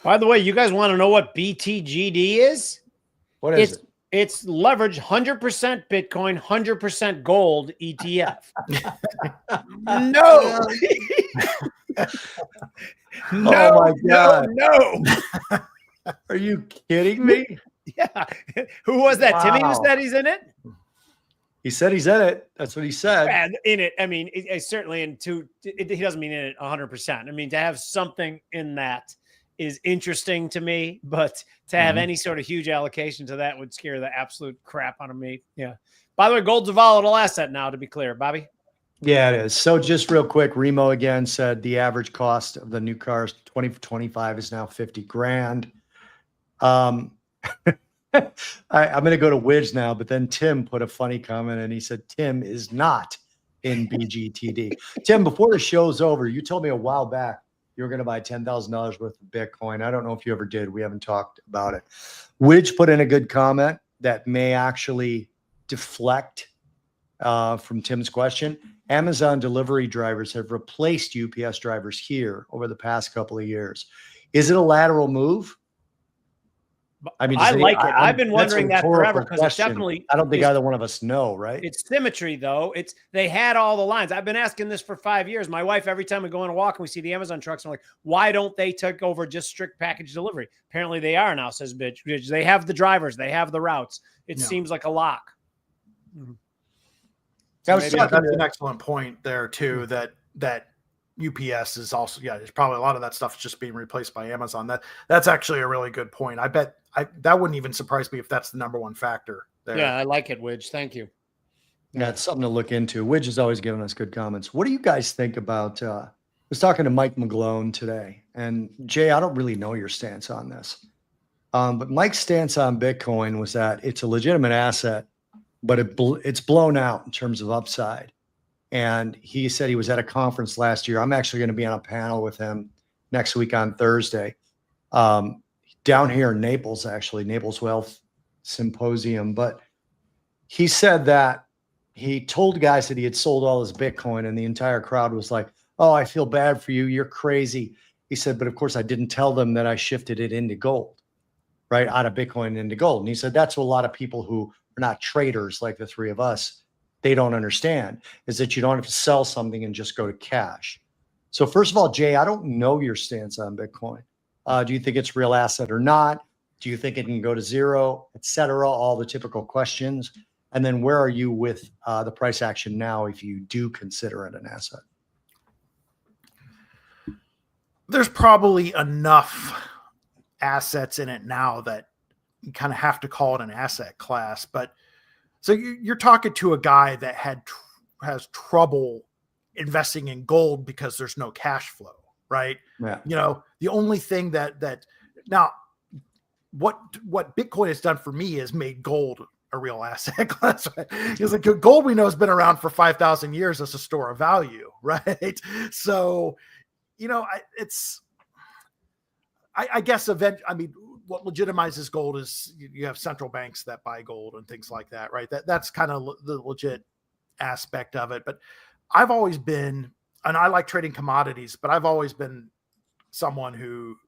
[SPEAKER 1] By the way, you guys want to know what BTGD is?
[SPEAKER 2] What is it?
[SPEAKER 1] It's leverage 100% Bitcoin, 100% gold ETF. No.
[SPEAKER 2] No, oh my God.
[SPEAKER 1] No.
[SPEAKER 2] Are you kidding me?
[SPEAKER 1] Yeah. Who was that? Timmy who
[SPEAKER 2] Wow.
[SPEAKER 1] said he's in it?
[SPEAKER 2] He said he's in it. That's what he said.
[SPEAKER 1] And in it, I mean, certainly he doesn't mean in it 100%. I mean, to have something in that is interesting to me, but to have any sort of huge allocation to that would scare the absolute crap out of me. Yeah. By the way, gold's a volatile asset now, to be clear, Bobby.
[SPEAKER 2] Yeah, it is. So just real quick, Remo again said the average cost of the new cars 2025 is now 50 grand. I'm going to go to Widge now, but then Tim put a funny comment and he said, Tim is not in BGTD. Tim, before the show's over, you told me a while back you were going to buy $10,000 worth of Bitcoin. I don't know if you ever did. We haven't talked about it. Widge put in a good comment that may actually deflect from Tim's question. Amazon delivery drivers have replaced UPS drivers here over the past couple of years. Is it a lateral move? I mean,
[SPEAKER 1] I like it. I've been wondering that forever because it's definitely.
[SPEAKER 2] I don't think either one of us know, right?
[SPEAKER 1] It's symmetry, though. They had all the lines. I've been asking this for 5 years. My wife, every time we go on a walk and we see the Amazon trucks, I'm like, why don't they take over just strict package delivery? Apparently, they are now. Says Bitch. They have the drivers. They have the routes. It seems like a lock.
[SPEAKER 3] Mm-hmm. So that's an excellent point there too. That UPS is also there's probably a lot of that stuff just being replaced by Amazon. That's actually a really good point. I bet that wouldn't even surprise me if that's the number one factor there.
[SPEAKER 1] Yeah, I like it, Widge. Thank you.
[SPEAKER 2] Yeah, it's something to look into. Widge is always giving us good comments. What do you guys think about? I was talking to Mike McGlone today, and Jay, I don't really know your stance on this, but Mike's stance on Bitcoin was that it's a legitimate asset, but it's blown out in terms of upside. And he said he was at a conference last year. I'm actually going to be on a panel with him next week on Thursday, down here in Naples, actually, Naples Wealth Symposium. But he said that he told guys that he had sold all his Bitcoin, and the entire crowd was like, "Oh, I feel bad for you. You're crazy." He said, "But of course, I didn't tell them that I shifted it into gold, right? Out of Bitcoin into gold." And he said, that's what a lot of people who are not traders like the three of us, they don't understand, is that you don't have to sell something and just go to cash. So first of all, Jay, I don't know your stance on Bitcoin. Do you think it's a real asset or not? Do you think it can go to zero, et cetera? All the typical questions. And then where are you with the price action now if you do consider it an asset?
[SPEAKER 3] There's probably enough assets in it now that you kind of have to call it an asset class. But so you're talking to a guy that has trouble investing in gold because there's no cash flow, right?
[SPEAKER 2] Yeah.
[SPEAKER 3] You know, the only thing that now what Bitcoin has done for me is made gold a real asset class. Right? Because like gold we know has been around for 5,000 years as a store of value, right? So, you know, I guess what legitimizes gold is you have central banks that buy gold and things like that, right? That's kind of the legit aspect of it. But I've always been, and I like trading commodities, but I've always been someone who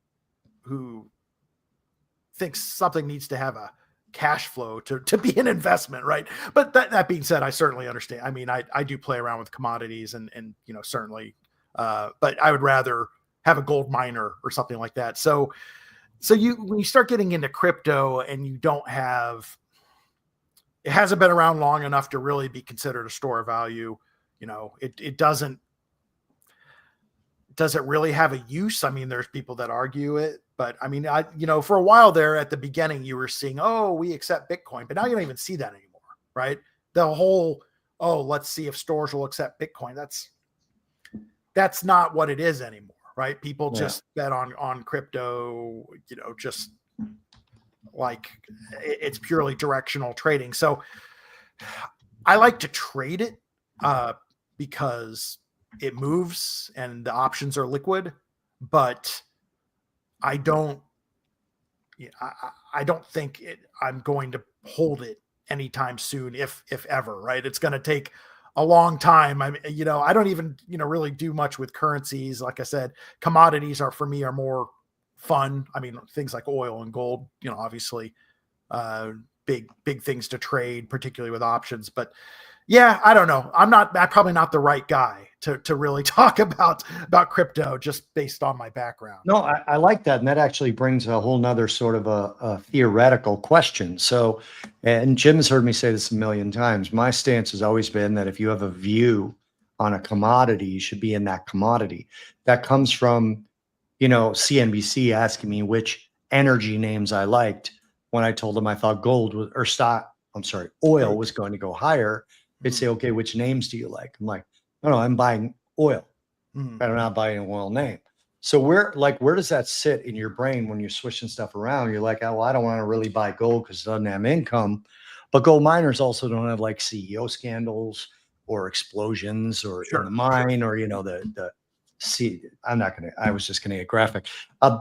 [SPEAKER 3] thinks something needs to have a cash flow to be an investment, right? But that being said, I certainly understand. I mean, I do play around with commodities and you know, certainly, but I would rather have a gold miner or something like that. So when you start getting into crypto and you don't have, it hasn't been around long enough to really be considered a store of value. You know, does it really have a use? I mean, there's people that argue it, but I mean, for a while there at the beginning, you were seeing, oh, we accept Bitcoin, but now you don't even see that anymore, right? The whole, oh, let's see if stores will accept Bitcoin. That's not what it is anymore. Right. People just bet on crypto, you know, just like it's purely directional trading. So I like to trade it because it moves and the options are liquid, but I don't think I'm going to hold it anytime soon, if ever, right? It's going to take a long time. I don't even, really do much with currencies. Like I said, commodities for me are more fun. I mean, things like oil and gold, obviously big things to trade, particularly with options. But yeah, I don't know. I'm probably not the right guy to really talk about crypto just based on my background.
[SPEAKER 2] No, I like that. And that actually brings a whole nother sort of a theoretical question. So, and Jim has heard me say this a million times. My stance has always been that if you have a view on a commodity, you should be in that commodity. That comes from, CNBC asking me which energy names I liked when I told them I thought oil was going to go higher. They'd say, okay, which names do you like? I'm like, no, I'm buying oil. But I'm not buying an oil name. So where does that sit in your brain when you're switching stuff around? You're like, oh, well, I don't want to really buy gold because it doesn't have income. But gold miners also don't have like CEO scandals or explosions or in the mine or, I was just going to get graphic.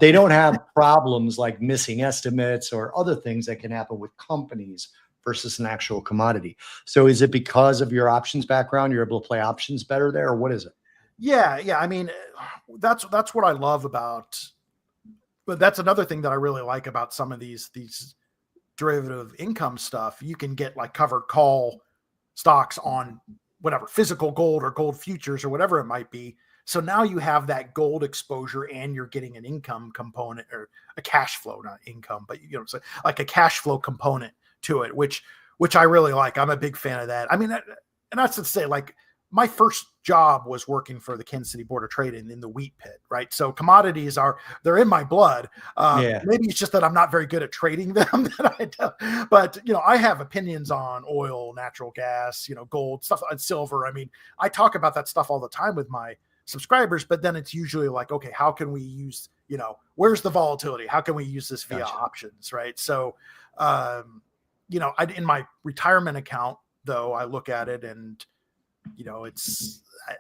[SPEAKER 2] They don't have problems like missing estimates or other things that can happen with companies versus an actual commodity. So is it because of your options background, you're able to play options better there, or what is it?
[SPEAKER 3] Yeah. I mean, that's what I love about, but that's another thing that I really like about some of these derivative income stuff. You can get like covered call stocks on whatever, physical gold or gold futures or whatever it might be. So now you have that gold exposure and you're getting an income component or a cash flow, not income, but so like a cash flow component to it, which I really like. I'm a big fan of that. I mean, and that's to say, like, my first job was working for the Kansas City Board of Trade in the wheat pit, right? So commodities they're in my blood. Maybe it's just that I'm not very good at trading them. But, I have opinions on oil, natural gas, gold, stuff, and silver. I mean, I talk about that stuff all the time with my subscribers, but then it's usually like, okay, how can we use, where's the volatility? How can we use this via options, right? So, in my retirement account, though, I look at it and,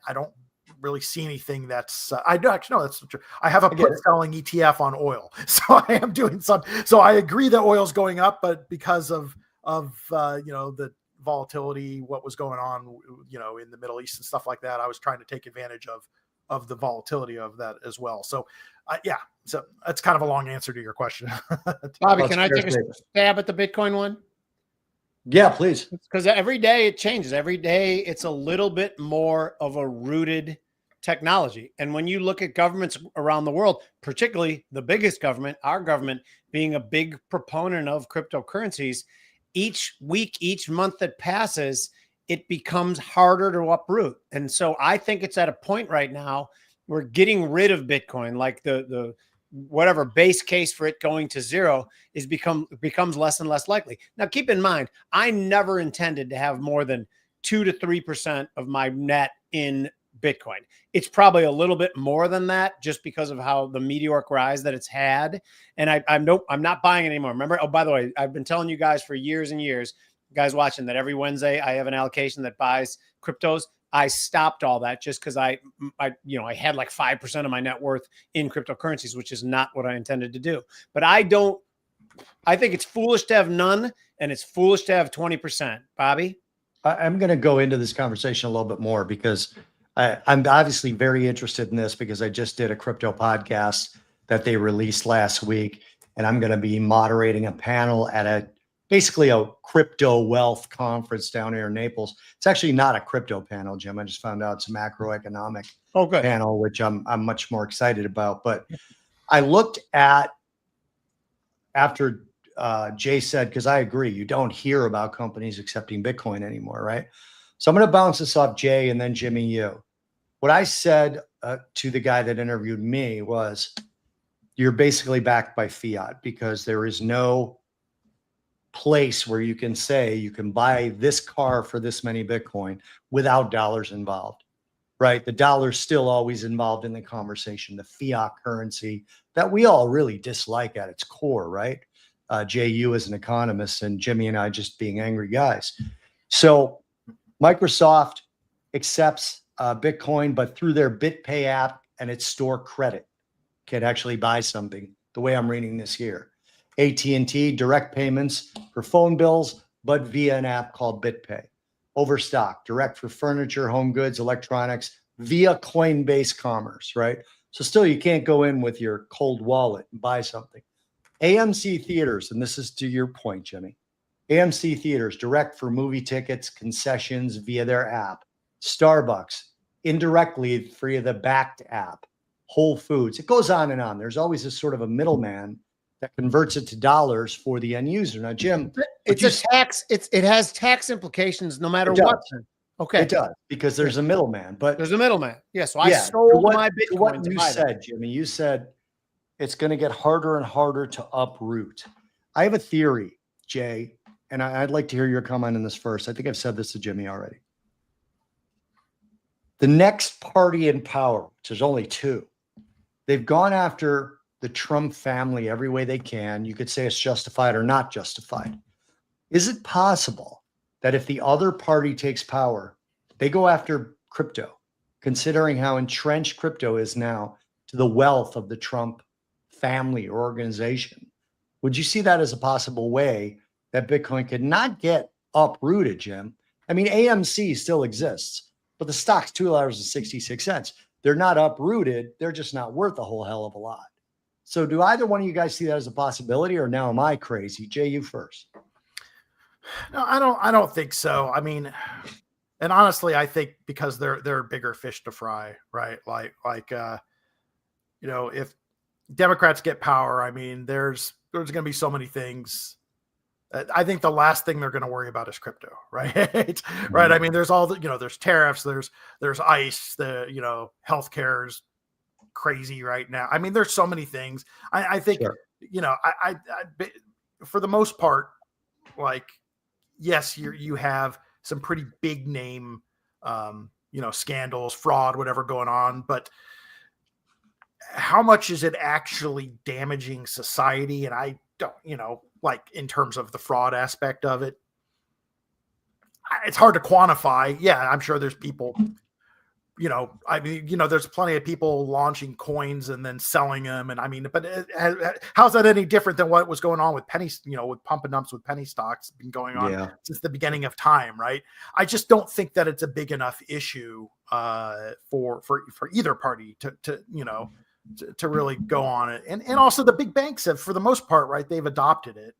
[SPEAKER 3] I don't really see anything that's, I do actually know that's true. I have a put selling ETF on oil. So I am doing so I agree that oil's going up, but because of the volatility, what was going on, in the Middle East and stuff like that, I was trying to take advantage of the volatility of that as well. So so that's kind of a long answer to your question.
[SPEAKER 1] Bobby, can I take a stab at the Bitcoin one?
[SPEAKER 2] Yeah, please.
[SPEAKER 1] Because every day it changes. Every day it's a little bit more of a rooted technology. And when you look at governments around the world, particularly the biggest government, our government being a big proponent of cryptocurrencies, each week, each month that passes, it becomes harder to uproot. And so I think it's at a point right now, we're getting rid of Bitcoin, like the whatever base case for it going to zero becomes less and less likely. Now, keep in mind, I never intended to have more than 2 to 3% of my net in Bitcoin. It's probably a little bit more than that just because of how the meteoric rise that it's had. And I'm not buying it anymore. Remember? Oh, by the way, I've been telling you guys for years and years, guys watching, that every Wednesday I have an allocation that buys cryptos. I stopped all that just because I had like 5% of my net worth in cryptocurrencies, which is not what I intended to do. But I think it's foolish to have none and it's foolish to have 20%. Bobby?
[SPEAKER 2] I'm going to go into this conversation a little bit more because I'm obviously very interested in this because I just did a crypto podcast that they released last week, and I'm going to be moderating a panel at basically a crypto wealth conference down here in Naples. It's actually not a crypto panel, Jim. I just found out it's a macroeconomic panel, which I'm much more excited about. But I looked at after Jay said, because I agree, you don't hear about companies accepting Bitcoin anymore, right? So I'm going to bounce this off Jay and then Jimmy, you. What I said to the guy that interviewed me was, you're basically backed by fiat because there is no place where you can say you can buy this car for this many Bitcoin without dollars involved, right? The dollar's still always involved in the conversation, the fiat currency that we all really dislike at its core, right? Jay, you as an economist and Jimmy and I just being angry guys. So Microsoft accepts Bitcoin, but through their BitPay app and its store credit can actually buy something the way I'm reading this here. AT&T direct payments for phone bills, but via an app called BitPay. Overstock, direct for furniture, home goods, electronics, via Coinbase Commerce, right? So still you can't go in with your cold wallet and buy something. AMC Theaters, and this is to your point, Jimmy. AMC Theaters, direct for movie tickets, concessions via their app. Starbucks, indirectly via the Backed app, Whole Foods. It goes on and on. There's always this sort of a middleman that converts it to dollars for the end user. Now, Jim,
[SPEAKER 1] it's a tax. It has tax implications no matter what. Okay,
[SPEAKER 2] it does, because there's a middleman. But
[SPEAKER 1] there's a middleman. Yeah, so I sold my Bitcoin.
[SPEAKER 2] What you said, Jimmy, you said it's going to get harder and harder to uproot. I have a theory, Jay, and I'd like to hear your comment on this first. I think I've said this to Jimmy already. The next party in power, which there's only two, they've gone after the Trump family every way they can. You could say it's justified or not justified. Is it possible that if the other party takes power, they go after crypto, considering how entrenched crypto is now to the wealth of the Trump family or organization? Would you see that as a possible way that Bitcoin could not get uprooted, Jim? I mean, AMC still exists, but the stock's $2.66. They're not uprooted. They're just not worth a whole hell of a lot. So do either one of you guys see that as a possibility, or now am I crazy? Jay, you first.
[SPEAKER 3] No, I don't think so. I mean, and honestly, I think because they're bigger fish to fry, right? If Democrats get power, I mean, there's going to be so many things. I think the last thing they're going to worry about is crypto, right? Right. I mean, there's all the, there's tariffs, there's ICE, healthcare's crazy right now. I mean, there's so many things. I think,
[SPEAKER 2] sure.
[SPEAKER 3] I for the most part, yes, you have some pretty big name, scandals, fraud, whatever going on, but how much is it actually damaging society? And I don't, in terms of the fraud aspect of it, it's hard to quantify. Yeah, I'm sure there's people, there's plenty of people launching coins and then selling them. And I mean, but how's that any different than what was going on with pennies, with pump and dumps with penny stocks been going on since the beginning of time, right? I just don't think that it's a big enough issue for either party to really go on it. And also the big banks have, for the most part, right, they've adopted it.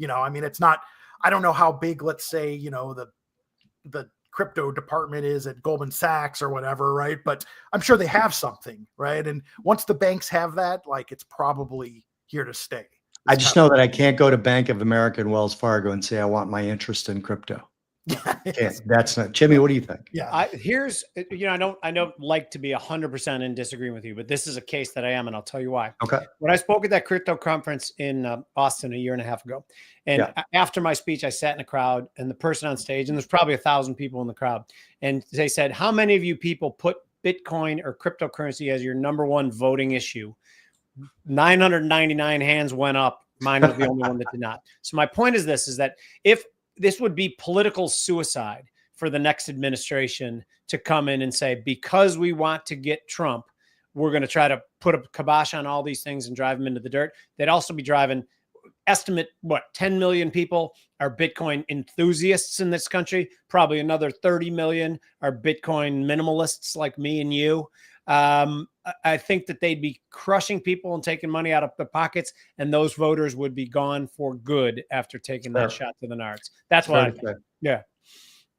[SPEAKER 3] I mean, it's not, I don't know how big, let's say, the crypto department is at Goldman Sachs or whatever, right? But I'm sure they have something, right? And once the banks have that, it's probably here to stay.
[SPEAKER 2] I just know that I can't go to Bank of America and Wells Fargo and say I want my interest in crypto. That's not. Jimmy, what do you think?
[SPEAKER 1] Yeah, I don't like to be 100% in disagreement with you, but this is a case that I am, and I'll tell you why.
[SPEAKER 2] Okay.
[SPEAKER 1] When I spoke at that crypto conference in Austin a year and a half ago, and after my speech, I sat in a crowd, and the person on stage, and there's probably 1,000 people in the crowd, and they said, "How many of you people put Bitcoin or cryptocurrency as your number one voting issue?" 999 hands went up. Mine was the only one that did not. So my point is this: is that if this would be political suicide for the next administration to come in and say, because we want to get Trump, we're going to try to put a kibosh on all these things and drive them into the dirt. They'd also be driving, 10 million people are Bitcoin enthusiasts in this country. Probably another 30 million are Bitcoin minimalists like me and you. I think that they'd be crushing people and taking money out of their pockets, and those voters would be gone for good after taking that shot to the nards. That's what I think. Yeah.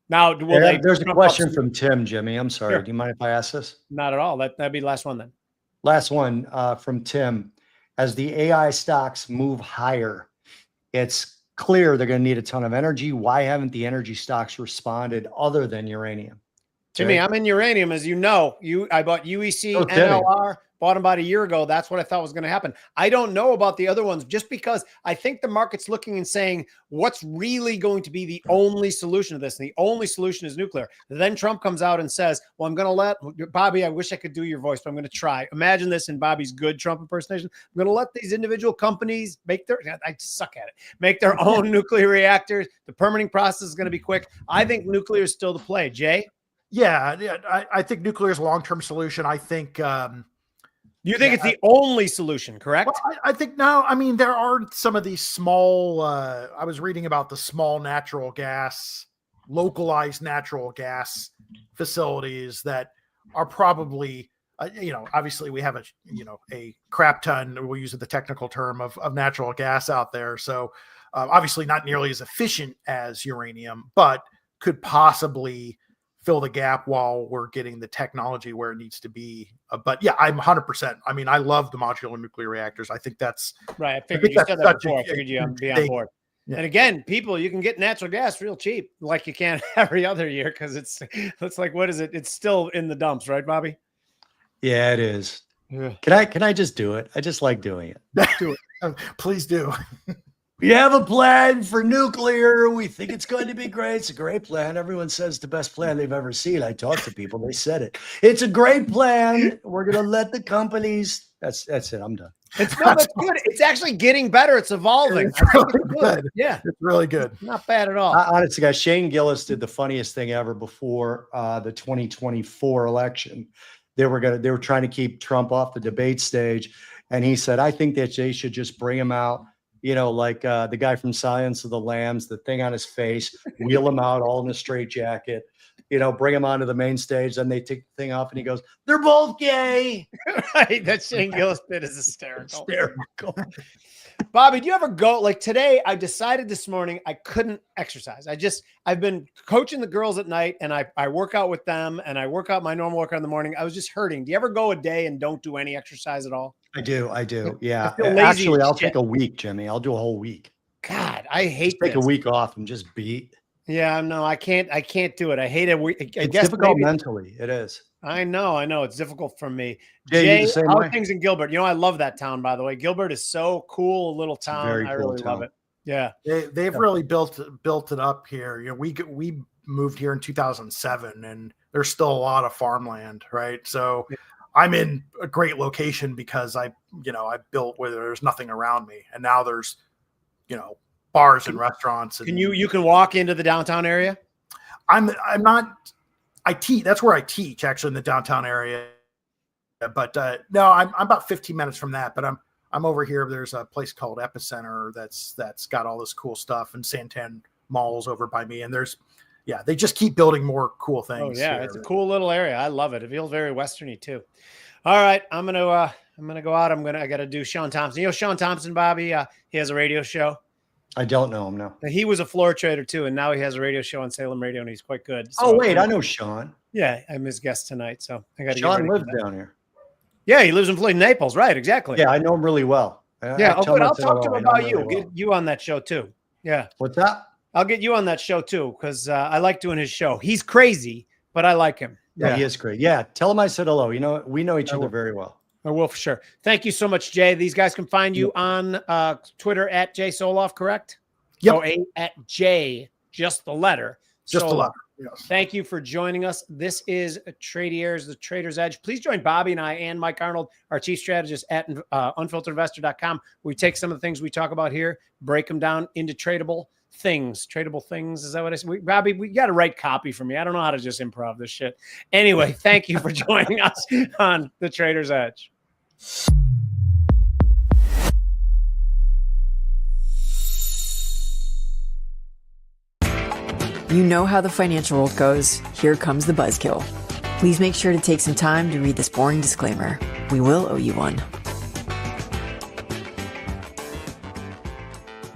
[SPEAKER 1] Now,
[SPEAKER 2] there's a question from Tim, Jimmy. I'm sorry. Sure. Do you mind if I ask this?
[SPEAKER 1] Not at all. That'd be the last one then.
[SPEAKER 2] Last one from Tim. As the AI stocks move higher, it's clear they're going to need a ton of energy. Why haven't the energy stocks responded other than uranium?
[SPEAKER 1] Jimmy, I'm in uranium, as you know. I bought UEC, NLR, bought them about a year ago. That's what I thought was going to happen. I don't know about the other ones, just because I think the market's looking and saying, what's really going to be the only solution to this? And the only solution is nuclear. Then Trump comes out and says, well, I'm going to let Bobby, I wish I could do your voice, but I'm going to try. Imagine this in Bobby's good Trump impersonation. I'm going to let these individual companies make I suck at it, make their own nuclear reactors. The permitting process is going to be quick. I think nuclear is still the play. Jay?
[SPEAKER 3] Yeah, I think nuclear is a long-term solution. I think
[SPEAKER 1] you think it's the only solution, correct?
[SPEAKER 3] Well, I think no. I mean, there are some of these small. I was reading about the small natural gas, localized natural gas facilities that are probably, obviously we have a crap ton. We'll use the technical term of natural gas out there. So obviously not nearly as efficient as uranium, but could possibly fill the gap while we're getting the technology where it needs to be. But yeah, I'm 100%. I mean, I love the modular nuclear reactors. I think that's
[SPEAKER 1] right. I figured you said that before. I figured you'd be on board.
[SPEAKER 3] Yeah.
[SPEAKER 1] And again, people, you can get natural gas real cheap, like you can every other year, because it's like, what is it? It's still in the dumps, right, Bobby?
[SPEAKER 2] Yeah, it is.
[SPEAKER 1] Yeah.
[SPEAKER 2] Can I just do it? I just like doing it.
[SPEAKER 3] Do it. Please do.
[SPEAKER 2] We have a plan for nuclear. We think it's going to be great. It's a great plan. Everyone says the best plan they've ever seen. I talked to people. They said it. It's a great plan. We're going to let the companies. That's it. I'm done.
[SPEAKER 1] That's good. It's actually getting better. It's evolving.
[SPEAKER 3] It's really good.
[SPEAKER 1] Yeah.
[SPEAKER 3] It's really good.
[SPEAKER 1] Not bad at all.
[SPEAKER 2] Honestly, guys, Shane Gillis did the funniest thing ever before the 2024 election. They were trying to keep Trump off the debate stage. And he said, I think that they should just bring him out, like the guy from Silence of the Lambs, the thing on his face, wheel him out all in a straitjacket, bring him onto the main stage. Then they take the thing off and he goes, they're both gay.
[SPEAKER 1] Right. That Shane Gillis bit is hysterical. Bobby, do you ever go like today? I decided this morning I couldn't exercise. I've been coaching the girls at night and I work out with them and I work out my normal workout in the morning. I was just hurting. Do you ever go a day and don't do any exercise at all?
[SPEAKER 2] I do. Yeah.
[SPEAKER 1] Actually,
[SPEAKER 2] I'll take a week, Jimmy. I'll do a whole week.
[SPEAKER 1] God, I hate
[SPEAKER 2] take a week off and just beat.
[SPEAKER 1] Yeah, no, I can't do it. I hate it.
[SPEAKER 2] It's difficult mentally. It is.
[SPEAKER 1] I know. It's difficult for me.
[SPEAKER 2] Jay,
[SPEAKER 1] how are things in Gilbert? I love that town, by the way. Gilbert is so cool, a little town. I really love it. Yeah.
[SPEAKER 3] They've really built it up here. We moved here in 2007 and there's still a lot of farmland, right? So I'm in a great location because I built where there's nothing around me. And now there's, bars and restaurants. And
[SPEAKER 1] you can walk into the downtown area?
[SPEAKER 3] I teach. That's where I teach, actually, in the downtown area. But no, I'm about 15 minutes from that. But I'm over here. There's a place called Epicenter that's got all this cool stuff, and Santan Mall's over by me. And they just keep building more cool things.
[SPEAKER 1] Oh yeah, it's a cool little area. I love it. It feels very westerny too. All right, I'm gonna go out. I gotta do Sean Thompson. Sean Thompson, Bobby. He has a radio show.
[SPEAKER 2] I don't know him, no.
[SPEAKER 1] He was a floor trader too, and now he has a radio show on Salem Radio, and he's quite good.
[SPEAKER 2] So, wait, I know Sean.
[SPEAKER 1] Yeah, I'm his guest tonight, so I got to.
[SPEAKER 2] Sean lives down here.
[SPEAKER 1] Yeah, he lives in Naples, right? Exactly.
[SPEAKER 2] Yeah, I know him really well.
[SPEAKER 1] Yeah, good. I'll talk to him about you. Get you on that show too. Yeah.
[SPEAKER 2] What's that?
[SPEAKER 1] I'll get you on that show too, because I like doing his show. He's crazy, but I like him.
[SPEAKER 2] Yeah, he is great. Yeah, tell him I said hello. We know each other very well.
[SPEAKER 1] I will for sure. Thank you so much, Jay. These guys can find you on Twitter at Jay Soloff, correct?
[SPEAKER 3] Yep.
[SPEAKER 1] At J, just the letter.
[SPEAKER 3] Just the letter. Yes.
[SPEAKER 1] Thank you for joining us. This is Tradiers, the Trader's Edge. Please join Bobby and I and Mike Arnold, our chief strategist at unfilteredinvestor.com. We take some of the things we talk about here, break them down into tradable things. Tradable things. Is that what I said? Bobby, we got to write copy for me. I don't know how to just improv this shit. Anyway, thank you for joining us on the Trader's Edge.
[SPEAKER 4] You know how the financial world goes. Here comes the buzzkill. Please make sure to take some time to read this boring disclaimer. We will owe you one.